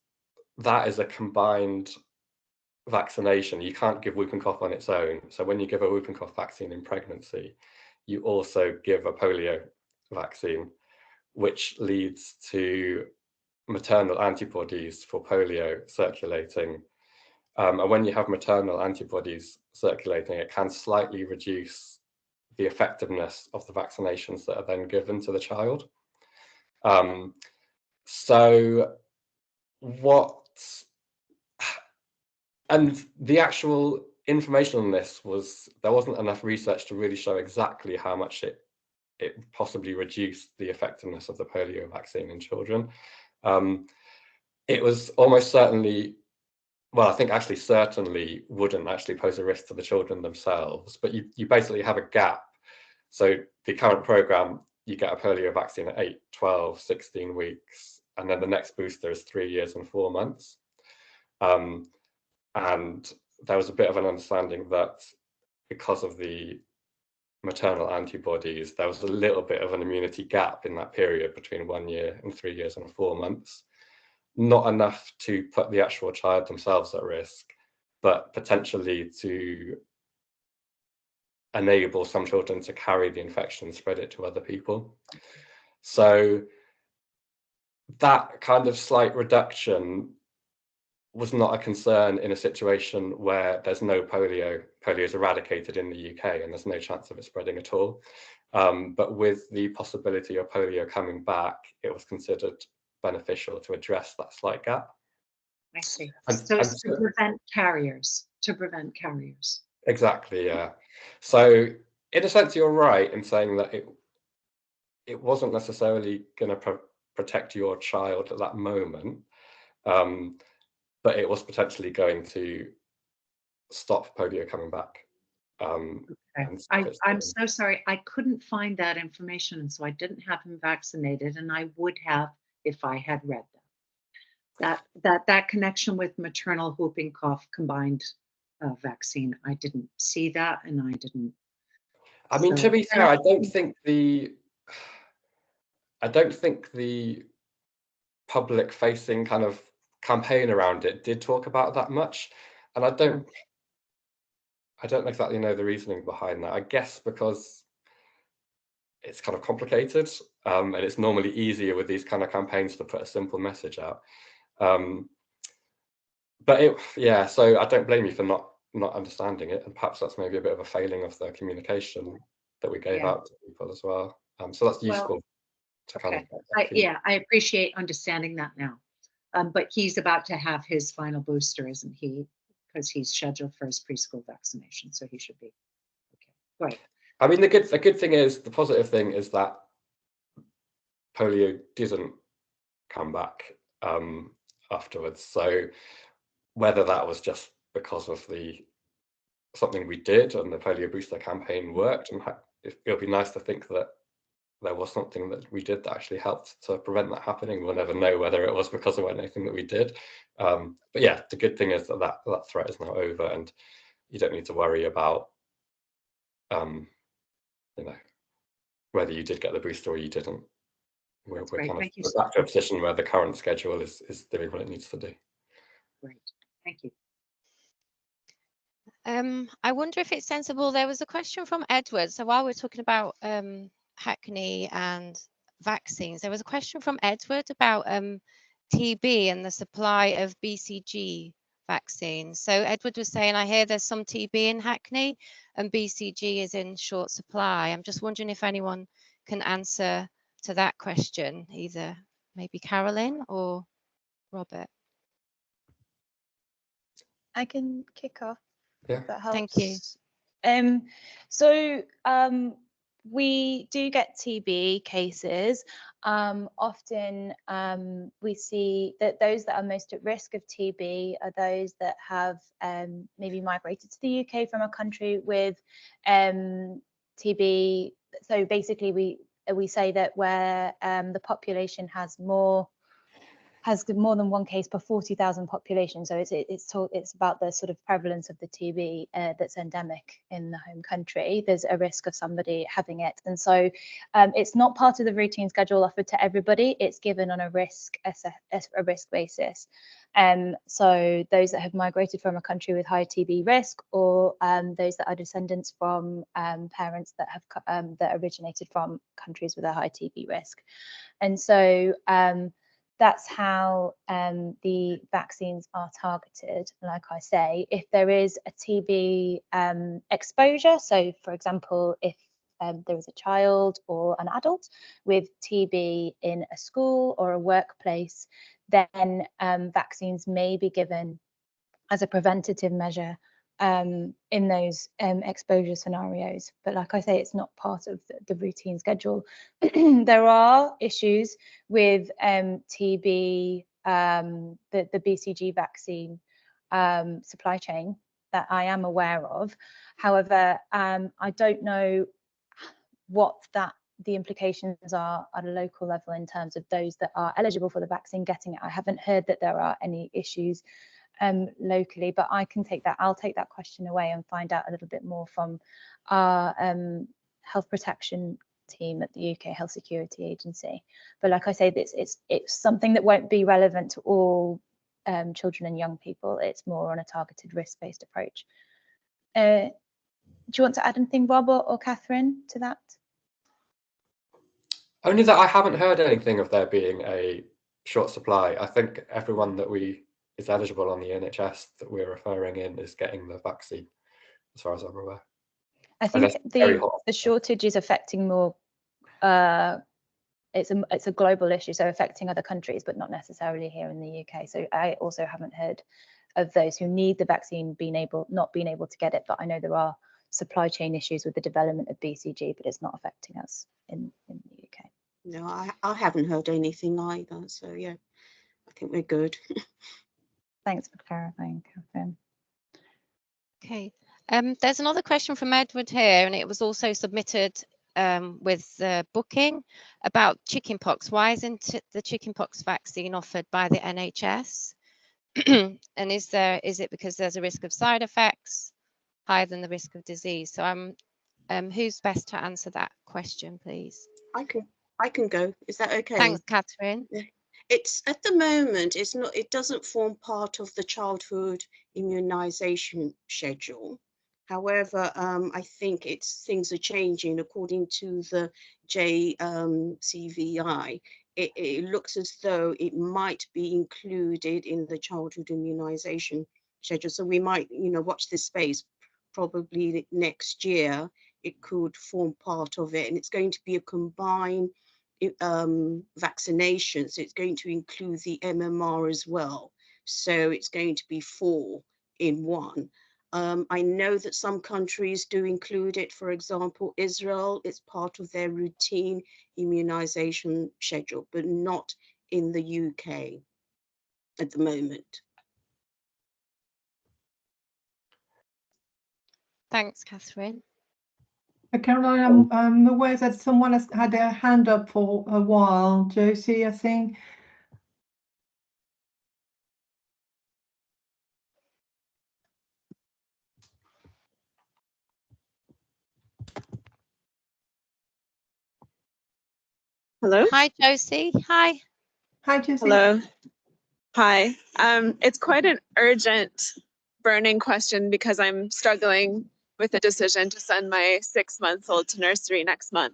that is a combined vaccination. You can't give whooping cough on its own. So when you give a whooping cough vaccine in pregnancy, you also give a polio vaccine, which leads to maternal antibodies for polio circulating. And when you have maternal antibodies circulating, it can slightly reduce the effectiveness of the vaccinations that are then given to the child. And the actual information on this was, there wasn't enough research to really show exactly how much it possibly reduced the effectiveness of the polio vaccine in children. It was almost certainly, well, I think actually certainly wouldn't actually pose a risk to the children themselves, but you basically have a gap. So the current program, you get a polio vaccine at 8, 12, 16 weeks, and then the next booster is 3 years and 4 months. And there was a bit of an understanding that because of the maternal antibodies, there was a little bit of an immunity gap in that period between 1 year and 3 years and 4 months. Not enough to put the actual child themselves at risk, but potentially to enable some children to carry the infection and spread it to other people. So that kind of slight reduction was not a concern in a situation where there's no polio. Polio is eradicated in the UK and there's no chance of it spreading at all. But with the possibility of polio coming back, it was considered beneficial to address that slight gap. I see. So it's to prevent carriers, Exactly, yeah. So in a sense, you're right in saying that it wasn't necessarily going to protect your child at that moment, but it was potentially going to stop polio coming back. Okay. I'm so sorry. I couldn't find that information, and so I didn't have him vaccinated, and I would have if I had read that connection with maternal whooping cough combined vaccine. I didn't see that, and I didn't. I mean, to be fair, I don't think the public-facing kind of campaign around it did talk about that much, and I don't exactly know the reasoning behind that. I guess because it's kind of complicated, and it's normally easier with these kind of campaigns to put a simple message out. But so I don't blame you for not understanding it, and perhaps that's maybe a bit of a failing of the communication that we gave out to people as well. So that's useful to kind of. I appreciate understanding that now. But he's about to have his final booster, isn't he? Because he's scheduled for his preschool vaccination, so he should be okay. Right. I mean, the positive thing is that polio didn't come back afterwards. So whether that was just because of something we did and the polio booster campaign worked, and it'll be nice to think that there was something that we did that actually helped to prevent that happening. We'll never know whether it was because of anything that we did. But yeah, the good thing is that threat is now over, and you don't need to worry about whether you did get the booster or you didn't. We're back to a position where the current schedule is doing what it needs to do. Great, thank you. I wonder if it's sensible. There was a question from Edward. So while we're talking about Hackney and vaccines, there was a question from Edward about TB and the supply of BCG vaccines. So Edward was saying, I hear there's some TB in Hackney and BCG is in short supply. I'm just wondering if anyone can answer to that question, either maybe Carolyn or Robert. I can kick off. Yeah. That helps. Thank you. So we do get TB cases. Often we see that those that are most at risk of TB are those that have maybe migrated to the UK from a country with TB. So basically we say that where the population has more than one case per 40,000 population. So it's about the sort of prevalence of the TB that's endemic in the home country. There's a risk of somebody having it. And so it's not part of the routine schedule offered to everybody. It's given on a risk basis. So those that have migrated from a country with high TB risk, or those that are descendants from parents that have that originated from countries with a high TB risk. And so that's how the vaccines are targeted. Like I say, if there is a TB exposure, so for example, if there is a child or an adult with TB in a school or a workplace, then vaccines may be given as a preventative measure in those exposure scenarios. But like I say, it's not part of the routine schedule. There are issues with TB, the BCG vaccine supply chain that I am aware of. However, I don't know what the implications are at a local level in terms of those that are eligible for the vaccine getting it. I haven't heard that there are any issues locally, but I'll take that question away and find out a little bit more from our health protection team at the UK Health Security Agency. But like I say, it's something that won't be relevant to all children and young people. It's more on a targeted risk-based approach. Do you want to add anything, Rob or Catherine, to that? Only that I haven't heard anything of there being a short supply. I think everyone that is eligible on the NHS that we're referring in is getting the vaccine, as far as I'm aware. I think the shortage is affecting more. It's a global issue, so affecting other countries, but not necessarily here in the UK. So I also haven't heard of those who need the vaccine not being able to get it. But I know there are supply chain issues with the development of BCG, but it's not affecting us in the UK. No, I haven't heard anything either. So yeah, I think we're good. Thanks for clarifying, Catherine. Okay. There's another question from Edward here, and it was also submitted with booking about chickenpox. Why isn't the chickenpox vaccine offered by the NHS? And is it because there's a risk of side effects higher than the risk of disease? So who's best to answer that question, please? I can go. Is that okay? Thanks, Catherine. It's at the moment, it doesn't form part of the childhood immunization schedule. However, I think things are changing according to the JCVI. It looks as though it might be included in the childhood immunization schedule. So we might, watch this space. Probably next year, it could form part of it, and it's going to be a combined vaccinations. It's going to include the MMR as well. So it's going to be 4 in 1. I know that some countries do include it. For example, Israel, it's part of their routine immunization schedule, but not in the UK at the moment. Thanks, Catherine. Caroline, I'm aware that someone has had their hand up for a while. Josie, I think. Hello. Hi, Josie. Hi. Hi, Josie. Hello. Hi. It's quite an urgent, burning question because I'm struggling with a decision to send my 6-month-old to nursery next month.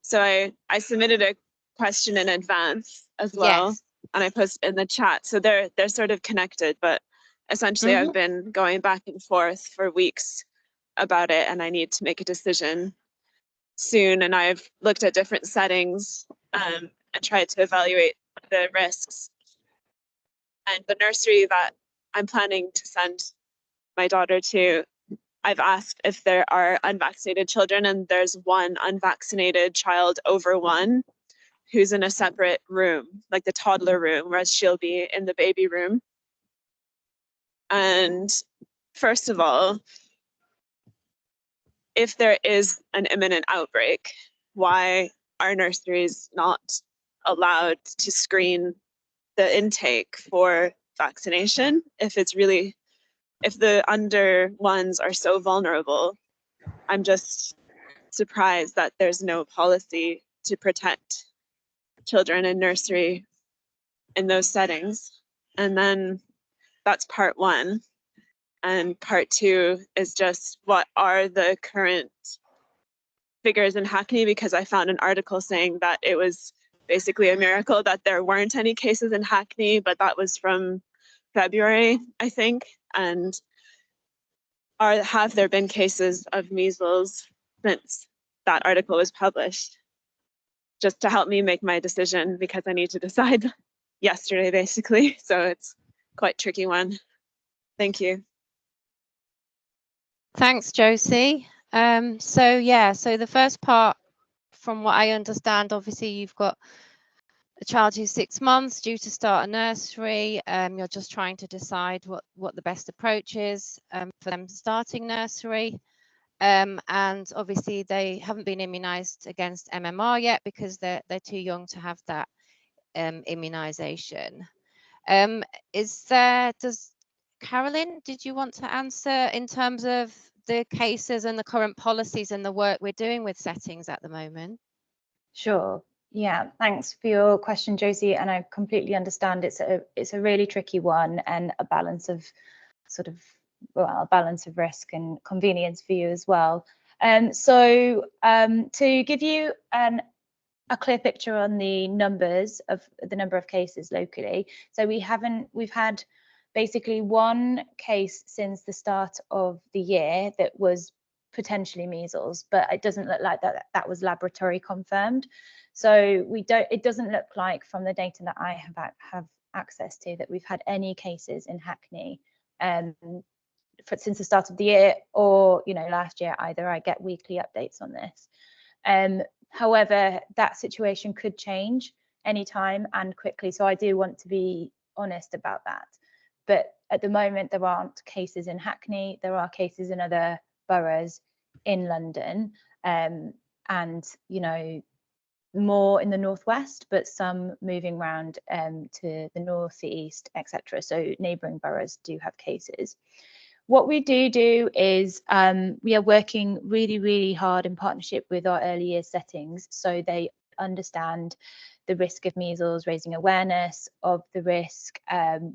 So I submitted a question in advance as well, yes. And I posted in the chat. So they're sort of connected, but essentially I've been going back and forth for weeks about it, and I need to make a decision soon. And I've looked at different settings and tried to evaluate the risks. And the nursery that I'm planning to send my daughter to, I've asked if there are unvaccinated children, and there's one unvaccinated child over 1 who's in a separate room, like the toddler room, whereas she'll be in the baby room. And first of all, if there is an imminent outbreak, why are nurseries not allowed to screen the intake for vaccination? If the under 1s are so vulnerable, I'm just surprised that there's no policy to protect children in nursery in those settings. And then that's part 1. And part 2 is just what are the current figures in Hackney, because I found an article saying that it was basically a miracle that there weren't any cases in Hackney, but that was from February, I think. And have there been cases of measles since that article was published? Just to help me make my decision, because I need to decide yesterday, basically. So it's quite a tricky one. Thank you. Thanks, Josie. So the first part, from what I understand, obviously you've got a child who's 6 months due to start a nursery. You're just trying to decide what the best approach is for them starting nursery. And obviously they haven't been immunized against MMR yet because they're too young to have that immunization. Carolyn, did you want to answer in terms of the cases and the current policies and the work we're doing with settings at the moment? Sure. Yeah, thanks for your question, Josie, and I completely understand it's a really tricky one and a balance of sort of, well, a balance of risk and convenience for you as well. So to give you a clear picture on the numbers of the number of cases locally, so we've had basically one case since the start of the year that was potentially measles, but it doesn't look like that was laboratory confirmed. So it doesn't look like from the data that I have access to that we've had any cases in Hackney since the start of the year, or last year either. I get weekly updates on this. However, that situation could change anytime and quickly, so I do want to be honest about that. But at the moment, there aren't cases in Hackney. There are cases in other boroughs in London, and more in the northwest, but some moving around to the northeast, etc. So neighbouring boroughs do have cases. What we do is we are working really, really hard in partnership with our early years settings, so they understand the risk of measles, raising awareness of the risk,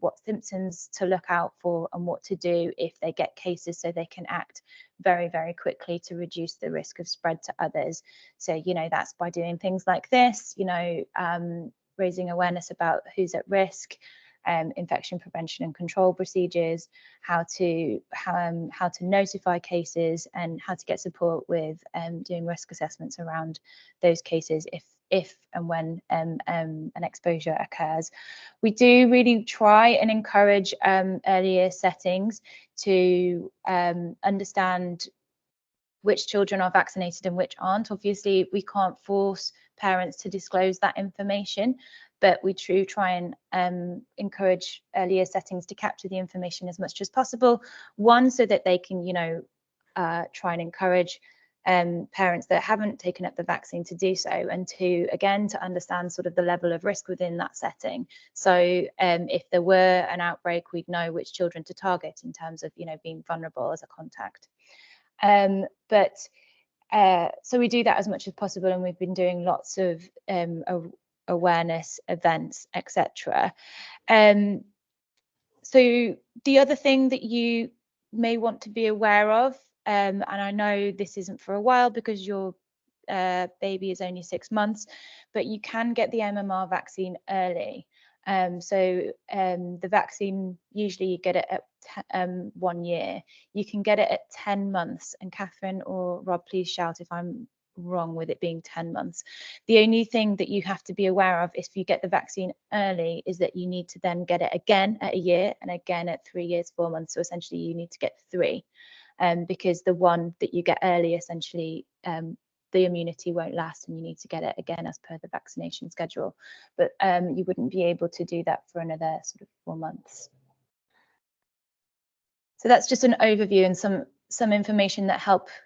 what symptoms to look out for and what to do if they get cases, so they can act very, very quickly to reduce the risk of spread to others. So, that's by doing things like this, raising awareness about who's at risk, infection prevention and control procedures, how to notify cases, and how to get support with doing risk assessments around those cases if and when an exposure occurs. We do really try and encourage earlier settings to understand which children are vaccinated and which aren't. Obviously, we can't force parents to disclose that information, but we do try and encourage earlier settings to capture the information as much as possible. One, so that they can, try and encourage parents that haven't taken up the vaccine to do so, and two, again, to understand sort of the level of risk within that setting. So if there were an outbreak, we'd know which children to target in terms of, being vulnerable as a contact. So we do that as much as possible, and we've been doing lots of awareness events, etc. So the other thing that you may want to be aware of, and I know this isn't for a while because your baby is only 6 months, but you can get the MMR vaccine early. So the vaccine, usually you get it at 1 year. You can get it at 10 months. And Catherine or Rob, please shout if I'm wrong with it being 10 months. The only thing that you have to be aware of if you get the vaccine early is that you need to then get it again at 1 year and again at 3 years, 4 months. So essentially you need to get 3, because the one that you get early, essentially the immunity won't last and you need to get it again as per the vaccination schedule. But you wouldn't be able to do that for another sort of 4 months. So that's just an overview and some information that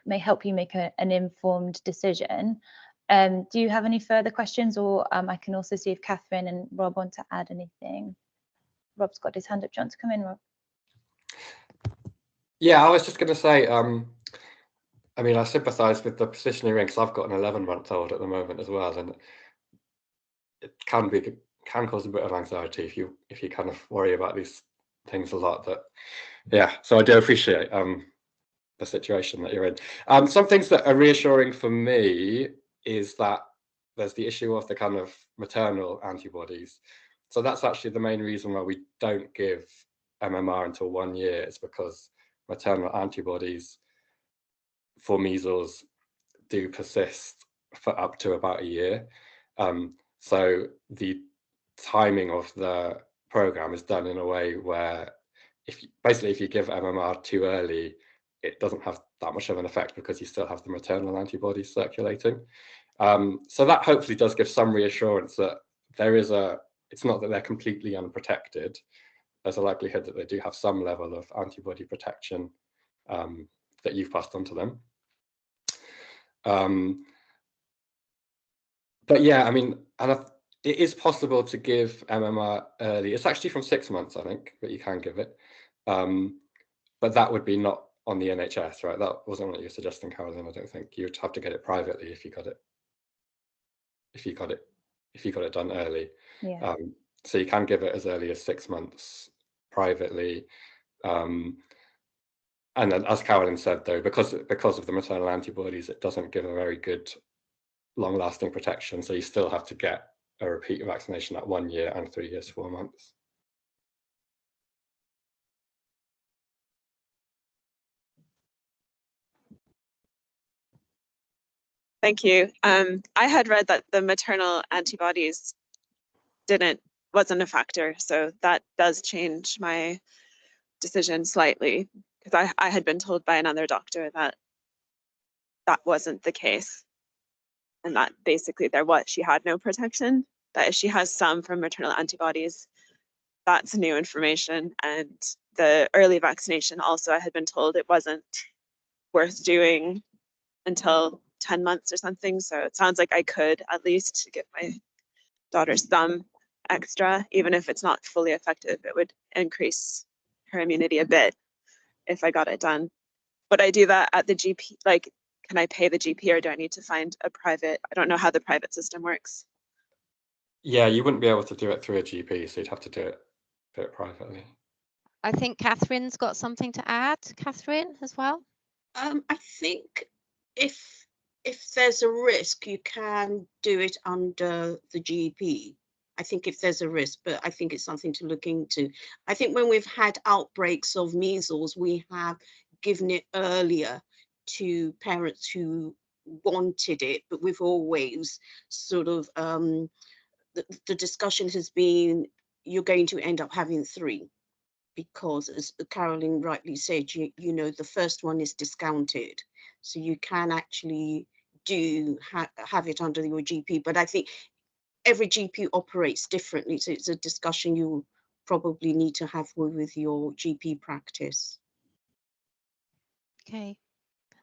may help you make an informed decision. Do you have any further questions, or I can also see if Catherine and Rob want to add anything. Rob's got his hand up. Do you want to come in, Rob? Yeah, I was just going to say, I mean, I sympathise with the position you're in because I've got an 11-month-old at the moment as well, and it can cause a bit of anxiety if you kind of worry about these things a lot. But yeah, so I do appreciate the situation that you're in. Some things that are reassuring for me is that there's the issue of the kind of maternal antibodies. So that's actually the main reason why we don't give MMR until 1 year, is because maternal antibodies for measles do persist for up to about 1 year. So the timing of the program is done in a way where if you give MMR too early, it doesn't have that much of an effect because you still have the maternal antibodies circulating. So that hopefully does give some reassurance that it's not that they're completely unprotected. There's a likelihood that they do have some level of antibody protection that you've passed on to them. But yeah, I mean, it is possible to give MMR early. It's actually from 6 months, I think, that you can give it. But that would be not on the NHS, right? That wasn't what you were suggesting, Caroline. I don't think you'd have to get it privately if you got it if you got it done early. Yeah. So you can give it as early as 6 months privately. And then, as Carolyn said, though, because of the maternal antibodies, it doesn't give a very good long-lasting protection. So you still have to get a repeat vaccination at 1 year and 3 years, 4 months. Thank you. I had read that the maternal antibodies wasn't a factor, so that does change my decision slightly, because I had been told by another doctor that that wasn't the case, and that basically she had no protection. That if she has some from maternal antibodies, that's new information. And the early vaccination also, I had been told it wasn't worth doing until 10 months or something. So it sounds like I could at least give my daughter some extra, even if it's not fully effective. It would increase her immunity a bit if I got it done. Would I do that at the GP? Like, can I pay the GP, or do I need to find a private? I don't know how the private system works. Yeah, you wouldn't be able to do it through a GP, so you'd have to do it privately. I think Catherine's got something to add. Catherine, as well. I think if there's a risk, you can do it under the GP. I think if there's a risk, but I think it's something to look into. I think when we've had outbreaks of measles, we have given it earlier to parents who wanted it, but we've always sort of, the discussion has been, you're going to end up having 3. Because, as Carolyn rightly said, you know, the first one is discounted. So you can actually have it under your GP. But I think every GP operates differently. So it's a discussion you probably need to have with your GP practice. Okay.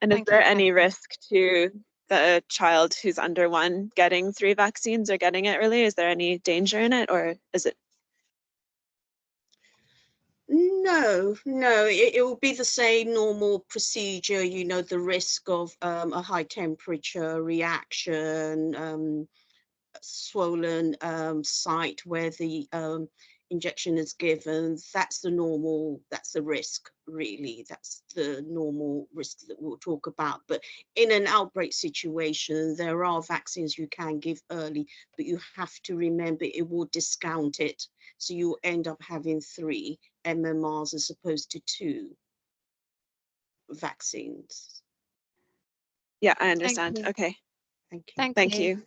And is there any risk to the child who's under 1 getting 3 vaccines or getting it early? Is there any danger in it, or is it? No, it will be the same normal procedure, you know, the risk of a high temperature reaction, swollen site where the injection is given. That's the risk, really. That's the normal risk that we'll talk about. But in an outbreak situation, there are vaccines you can give early, but you have to remember it will discount it. So you'll end up having 3 MMRs as opposed to 2 vaccines. Yeah, I understand. Okay. Thank you. Thank you.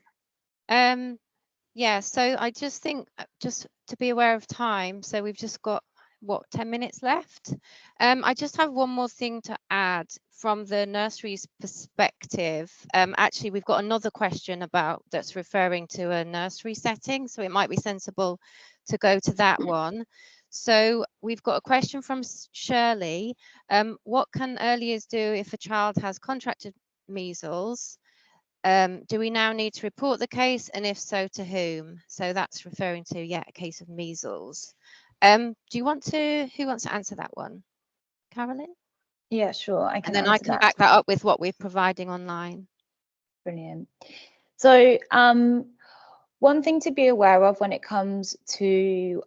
Yeah, so I just think, just to be aware of time, so we've just got, what, 10 minutes left? I just have one more thing to add from the nursery's perspective. Actually, we've got another question that's referring to a nursery setting, so it might be sensible to go to that one. So we've got a question from Shirley. What can early years do if a child has contracted measles? Do we now need to report the case, and if so, to whom? So that's referring to, a case of measles. Who wants to answer that one? Carolyn? Yeah, sure. I can. And then I can back that up with what we're providing online. Brilliant. So one thing to be aware of when it comes to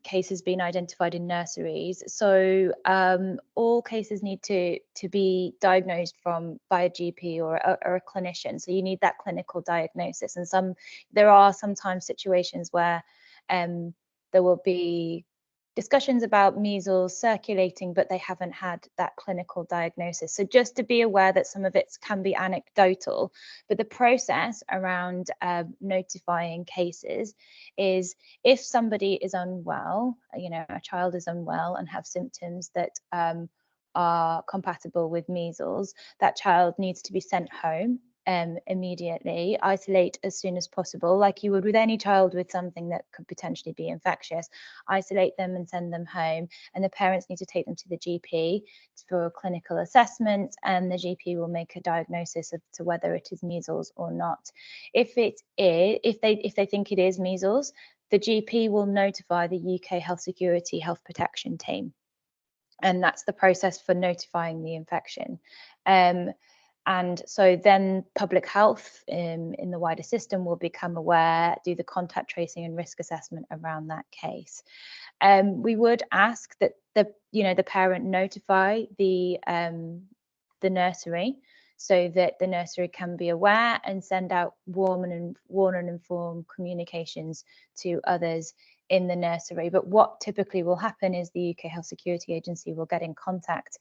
cases being identified in nurseries, so all cases need to be diagnosed by a GP or a clinician. So you need that clinical diagnosis, and there are sometimes situations where there will be discussions about measles circulating, but they haven't had that clinical diagnosis. So just to be aware that some of it can be anecdotal, but the process around notifying cases is, if somebody is unwell, a child is unwell and have symptoms that are compatible with measles, that child needs to be sent home immediately, isolate as soon as possible, like you would with any child with something that could potentially be infectious. Isolate them and send them home, and the parents need to take them to the GP for a clinical assessment, and the GP will make a diagnosis as to whether it is measles or not. If they think it is measles, the GP will notify the UK Health Security Health Protection Team, and that's the process for notifying the infection. And so then public health in the wider system will become aware, do the contact tracing and risk assessment around that case. We would ask that the parent notify the nursery, so that the nursery can be aware and send out warn and inform communications to others in the nursery. But what typically will happen is the UK Health Security Agency will get in contact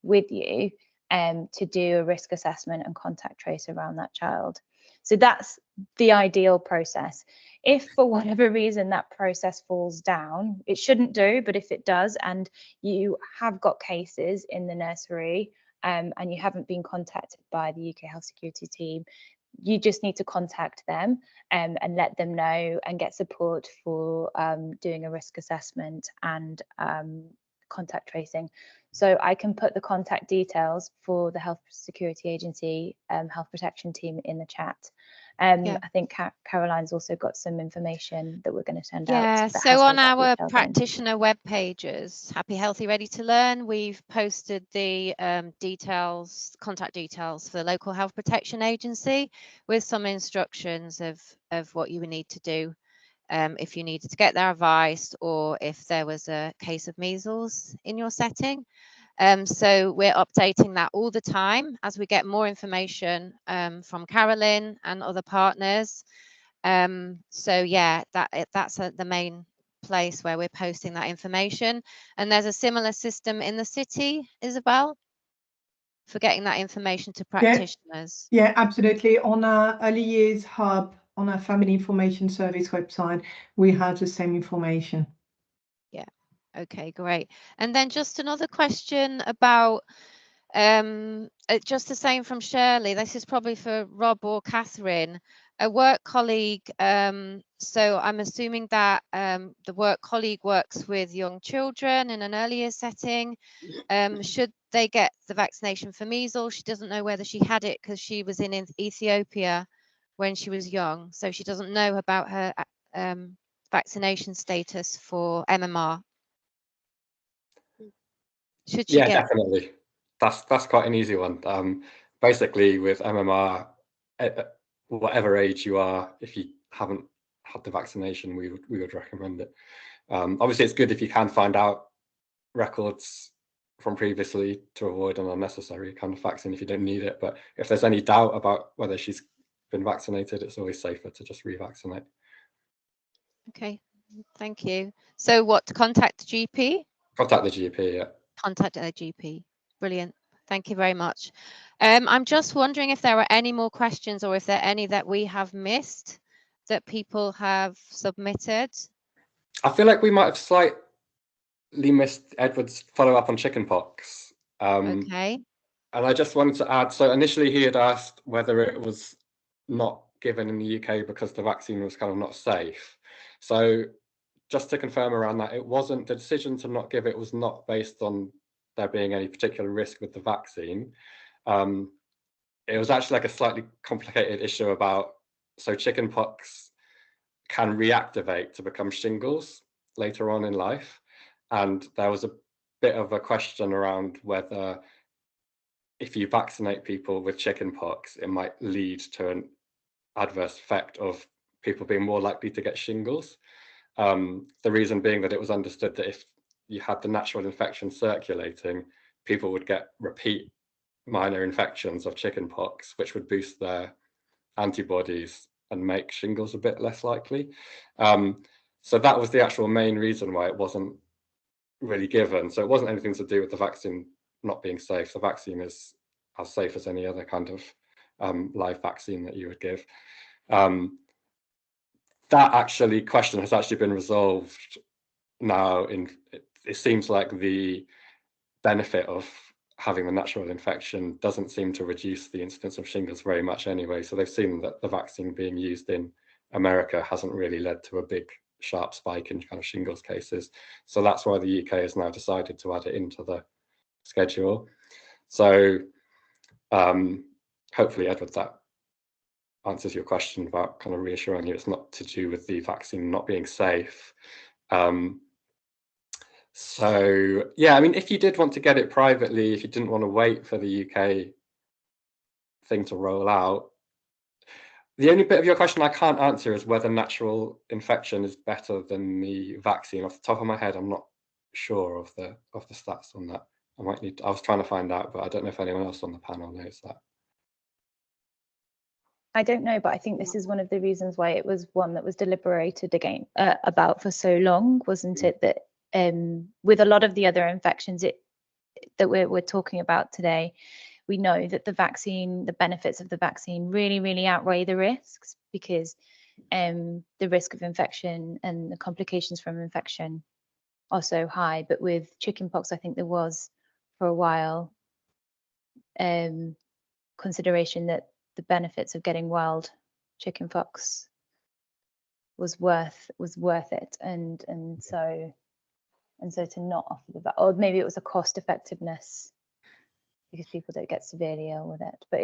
with you to do a risk assessment and contact trace around that child. So that's the ideal process. If for whatever reason that process falls down, it shouldn't do, but if it does, and you have got cases in the nursery and you haven't been contacted by the UK Health Security team, you just need to contact them and let them know and get support for doing a risk assessment and contact tracing. So I can put the contact details for the Health Security Agency Health Protection team in the chat. I think Caroline's also got some information that we're going to send out. Yeah, so on our practitioner web pages, Happy, Healthy, Ready to Learn, we've posted the contact details for the local health protection agency with some instructions of what you would need to do if you needed to get their advice or if there was a case of measles in your setting. So we're updating that all the time as we get more information from Carolyn and other partners. So yeah, that's the main place where we're posting that information. And there's a similar system in the city, Isabel, for getting that information to practitioners. Yeah, absolutely. On our Early Years Hub, on our Family Information Service website, we have the same information. Yeah. Okay, great. And then just another question about just the same from Shirley. This is probably for Rob or Catherine. A work colleague, so I'm assuming that the work colleague works with young children in an earlier setting. Should they get the vaccination for measles? She doesn't know whether she had it because she was in Ethiopia when she was young, so she doesn't know about her vaccination status for MMR. Should she get... Definitely. That's quite an easy one. Basically, with MMR, whatever age you are, if you haven't had the vaccination, we would recommend it. Obviously, it's good if you can find out records from previously to avoid an unnecessary kind of vaccine if you don't need it. But if there's any doubt about whether she's been vaccinated, it's always safer to just revaccinate. Okay, thank you. So what, to contact the GP? Contact the GP, yeah. Contact the GP. Brilliant. Thank you very much. I'm just wondering if there are any more questions or if there are any that we have missed that people have submitted. I feel like we might have slightly missed Edward's follow-up on chickenpox. Okay. And I just wanted to add, so initially he had asked whether it was not given in the UK because the vaccine was kind of not safe. So just to confirm around that, it wasn't, the decision to not give it was not based on there being any particular risk with the vaccine. It was actually like a slightly complicated issue about, so chickenpox can reactivate to become shingles later on in life. And there was a bit of a question around whether if you vaccinate people with chickenpox, it might lead to an adverse effect of people being more likely to get shingles. The reason being that it was understood that if you had the natural infection circulating, people would get repeat minor infections of chickenpox, which would boost their antibodies and make shingles a bit less likely. So that was the actual main reason why it wasn't really given. So it wasn't anything to do with the vaccine not being safe. The vaccine is as safe as any other kind of live vaccine that you would give. That actually question has actually been resolved now. It seems like the benefit of having the natural infection doesn't seem to reduce the incidence of shingles very much anyway. So they've seen that the vaccine being used in America hasn't really led to a big sharp spike in kind of shingles cases. So that's why the UK has now decided to add it into the schedule. So hopefully, Edward, that answers your question about kind of reassuring you it's not to do with the vaccine not being safe. So yeah, I mean, if you did want to get it privately, if you didn't want to wait for the UK thing to roll out. The only bit of your question I can't answer is whether natural infection is better than the vaccine. Off the top of my head, I'm not sure of the stats on that. I was trying to find out, but I don't know if anyone else on the panel knows that. I don't know, but I think this is one of the reasons why it was one that was deliberated again about for so long, wasn't it? That with a lot of the other infections that we're talking about today, we know that the benefits of the vaccine really outweigh the risks, because the risk of infection and the complications from infection are so high. But with chickenpox, I think there was for a while consideration that the benefits of getting wild chickenpox was worth it, and so to not offer that, or maybe it was a cost effectiveness because people don't get severely ill with it. But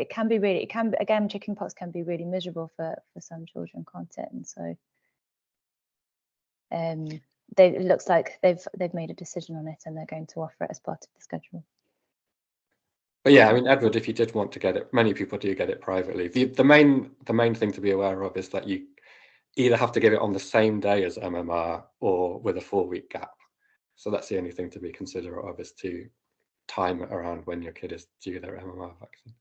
again, chickenpox can be really miserable for some children, can't it? And so it looks like they've made a decision on it, and they're going to offer it as part of the schedule. But yeah, I mean, Edward, if you did want to get it, many people do get it privately. The main thing to be aware of is that you either have to give it on the same day as MMR or with a 4-week gap. So that's the only thing to be considerate of, is to time it around when your kid is due their MMR vaccine.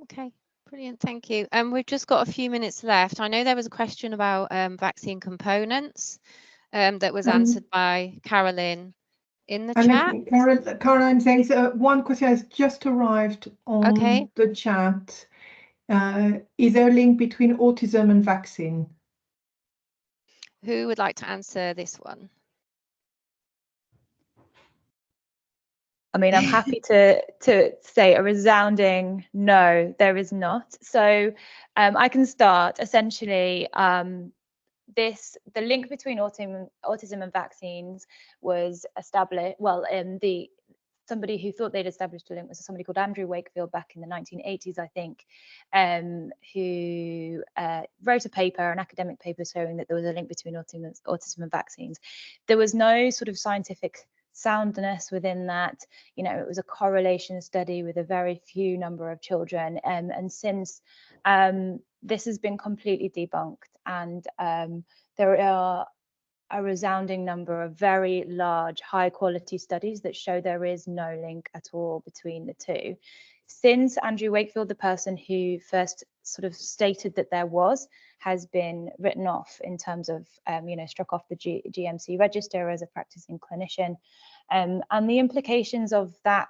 Okay, brilliant, thank you. We've just got a few minutes left. I know there was a question about vaccine components that was answered by Carolyn in the chat. Caroline says one question has just arrived on the chat. Is there a link between autism and vaccine? Who would like to answer this one? I mean, I'm happy to say a resounding no, there is not. So I can start. Essentially, the link between autism and vaccines was established. Well, somebody who thought they'd established a link was somebody called Andrew Wakefield back in the 1980s, I think, who wrote a paper, an academic paper, showing that there was a link between autism and vaccines. There was no sort of scientific soundness within that. You know, it was a correlation study with a very few number of children, and since this has been completely debunked, and there are a resounding number of very large, high quality studies that show there is no link at all between the two. Since Andrew Wakefield, the person who first sort of stated that there was, has been written off in terms of, struck off the GMC register as a practicing clinician. And the implications of that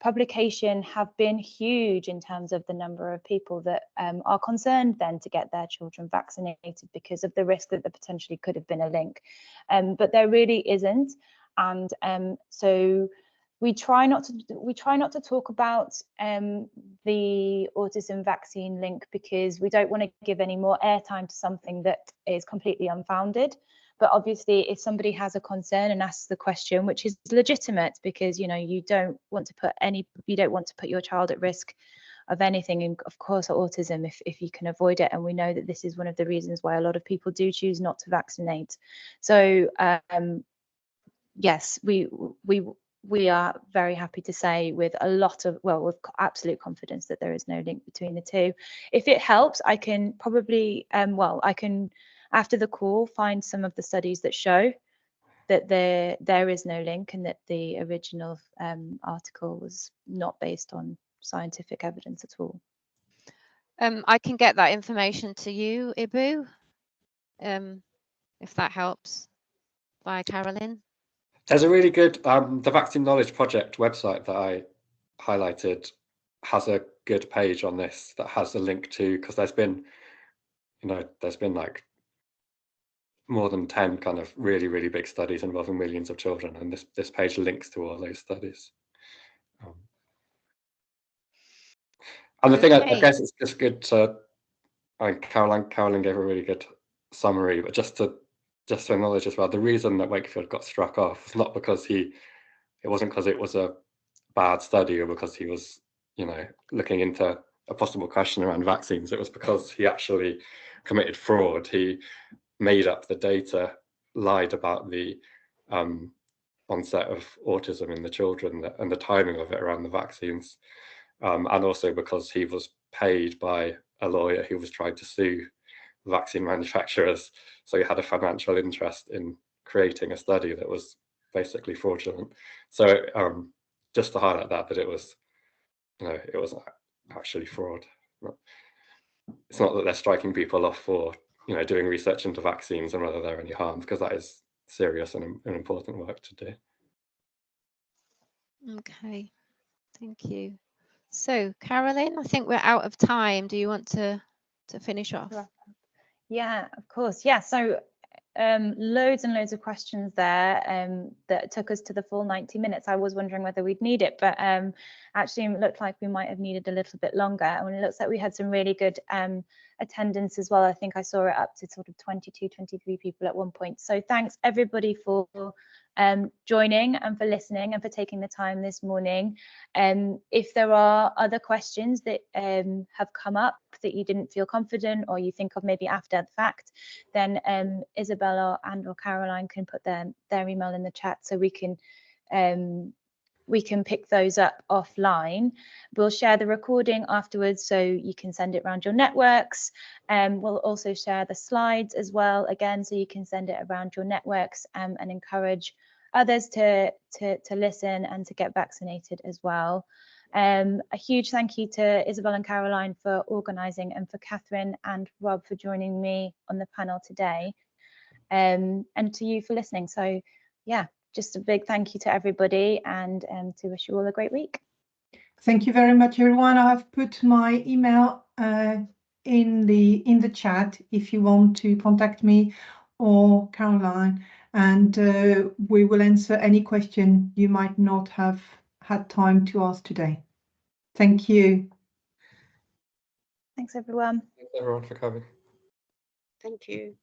publication have been huge in terms of the number of people that are concerned then to get their children vaccinated because of the risk that there potentially could have been a link. But there really isn't. And so we try not to talk about the autism vaccine link, because we don't want to give any more airtime to something that is completely unfounded. But obviously, if somebody has a concern and asks the question, which is legitimate, because you don't want to put your child at risk of anything, and of course autism, if you can avoid it. And we know that this is one of the reasons why a lot of people do choose not to vaccinate. So yes, we are very happy to say with absolute confidence that there is no link between the two. If it helps, I can probably after the call find some of the studies that show that there is no link, and that the original article was not based on scientific evidence at all. I can get that information to you, Ibu, if that helps, by Carolyn. There's a really good, the Vaccine Knowledge Project website that I highlighted has a good page on this that has a link to, because there's been like more than 10 kind of really big studies involving millions of children, and this page links to all those studies. And the thing, I guess it's just good to, Caroline gave a really good summary, but just to acknowledge as well, the reason that Wakefield got struck off was not because it wasn't because it was a bad study or because he was, looking into a possible question around vaccines. It was because he actually committed fraud. He made up the data, lied about the onset of autism in the children and the timing of it around the vaccines. and also because he was paid by a lawyer who was trying to sue vaccine manufacturers. So he had a financial interest in creating a study that was basically fraudulent. So just to highlight that it was, it wasn't actually fraud. It's not that they're striking people off for, doing research into vaccines and whether they're any harm, because that is serious and important work to do. Okay, thank you. So, Carolyn, I think we're out of time. Do you want to finish off? Yeah, of course. Yeah, so loads and loads of questions there that took us to the full 90 minutes. I was wondering whether we'd need it, but actually it looked like we might have needed a little bit longer. And it looks like we had some really good attendance as well. I think I saw it up to sort of 22, 23 people at one point. So thanks everybody for joining and for listening and for taking the time this morning. If there are other questions that have come up that you didn't feel confident or you think of maybe after the fact, then Isabella or Caroline can put their email in the chat so we can pick those up offline. We'll share the recording afterwards so you can send it around your networks. We'll also share the slides as well, again, so you can send it around your networks and encourage others to listen and to get vaccinated as well. A huge thank you to Isabel and Caroline for organising, and for Catherine and Rob for joining me on the panel today, and to you for listening. So yeah, just a big thank you to everybody, and to wish you all a great week. Thank you very much, everyone. I have put my email in the chat if you want to contact me or Caroline, and we will answer any question you might not have had time to ask today. Thank you. Thanks, everyone. Thanks, everyone, for coming. Thank you.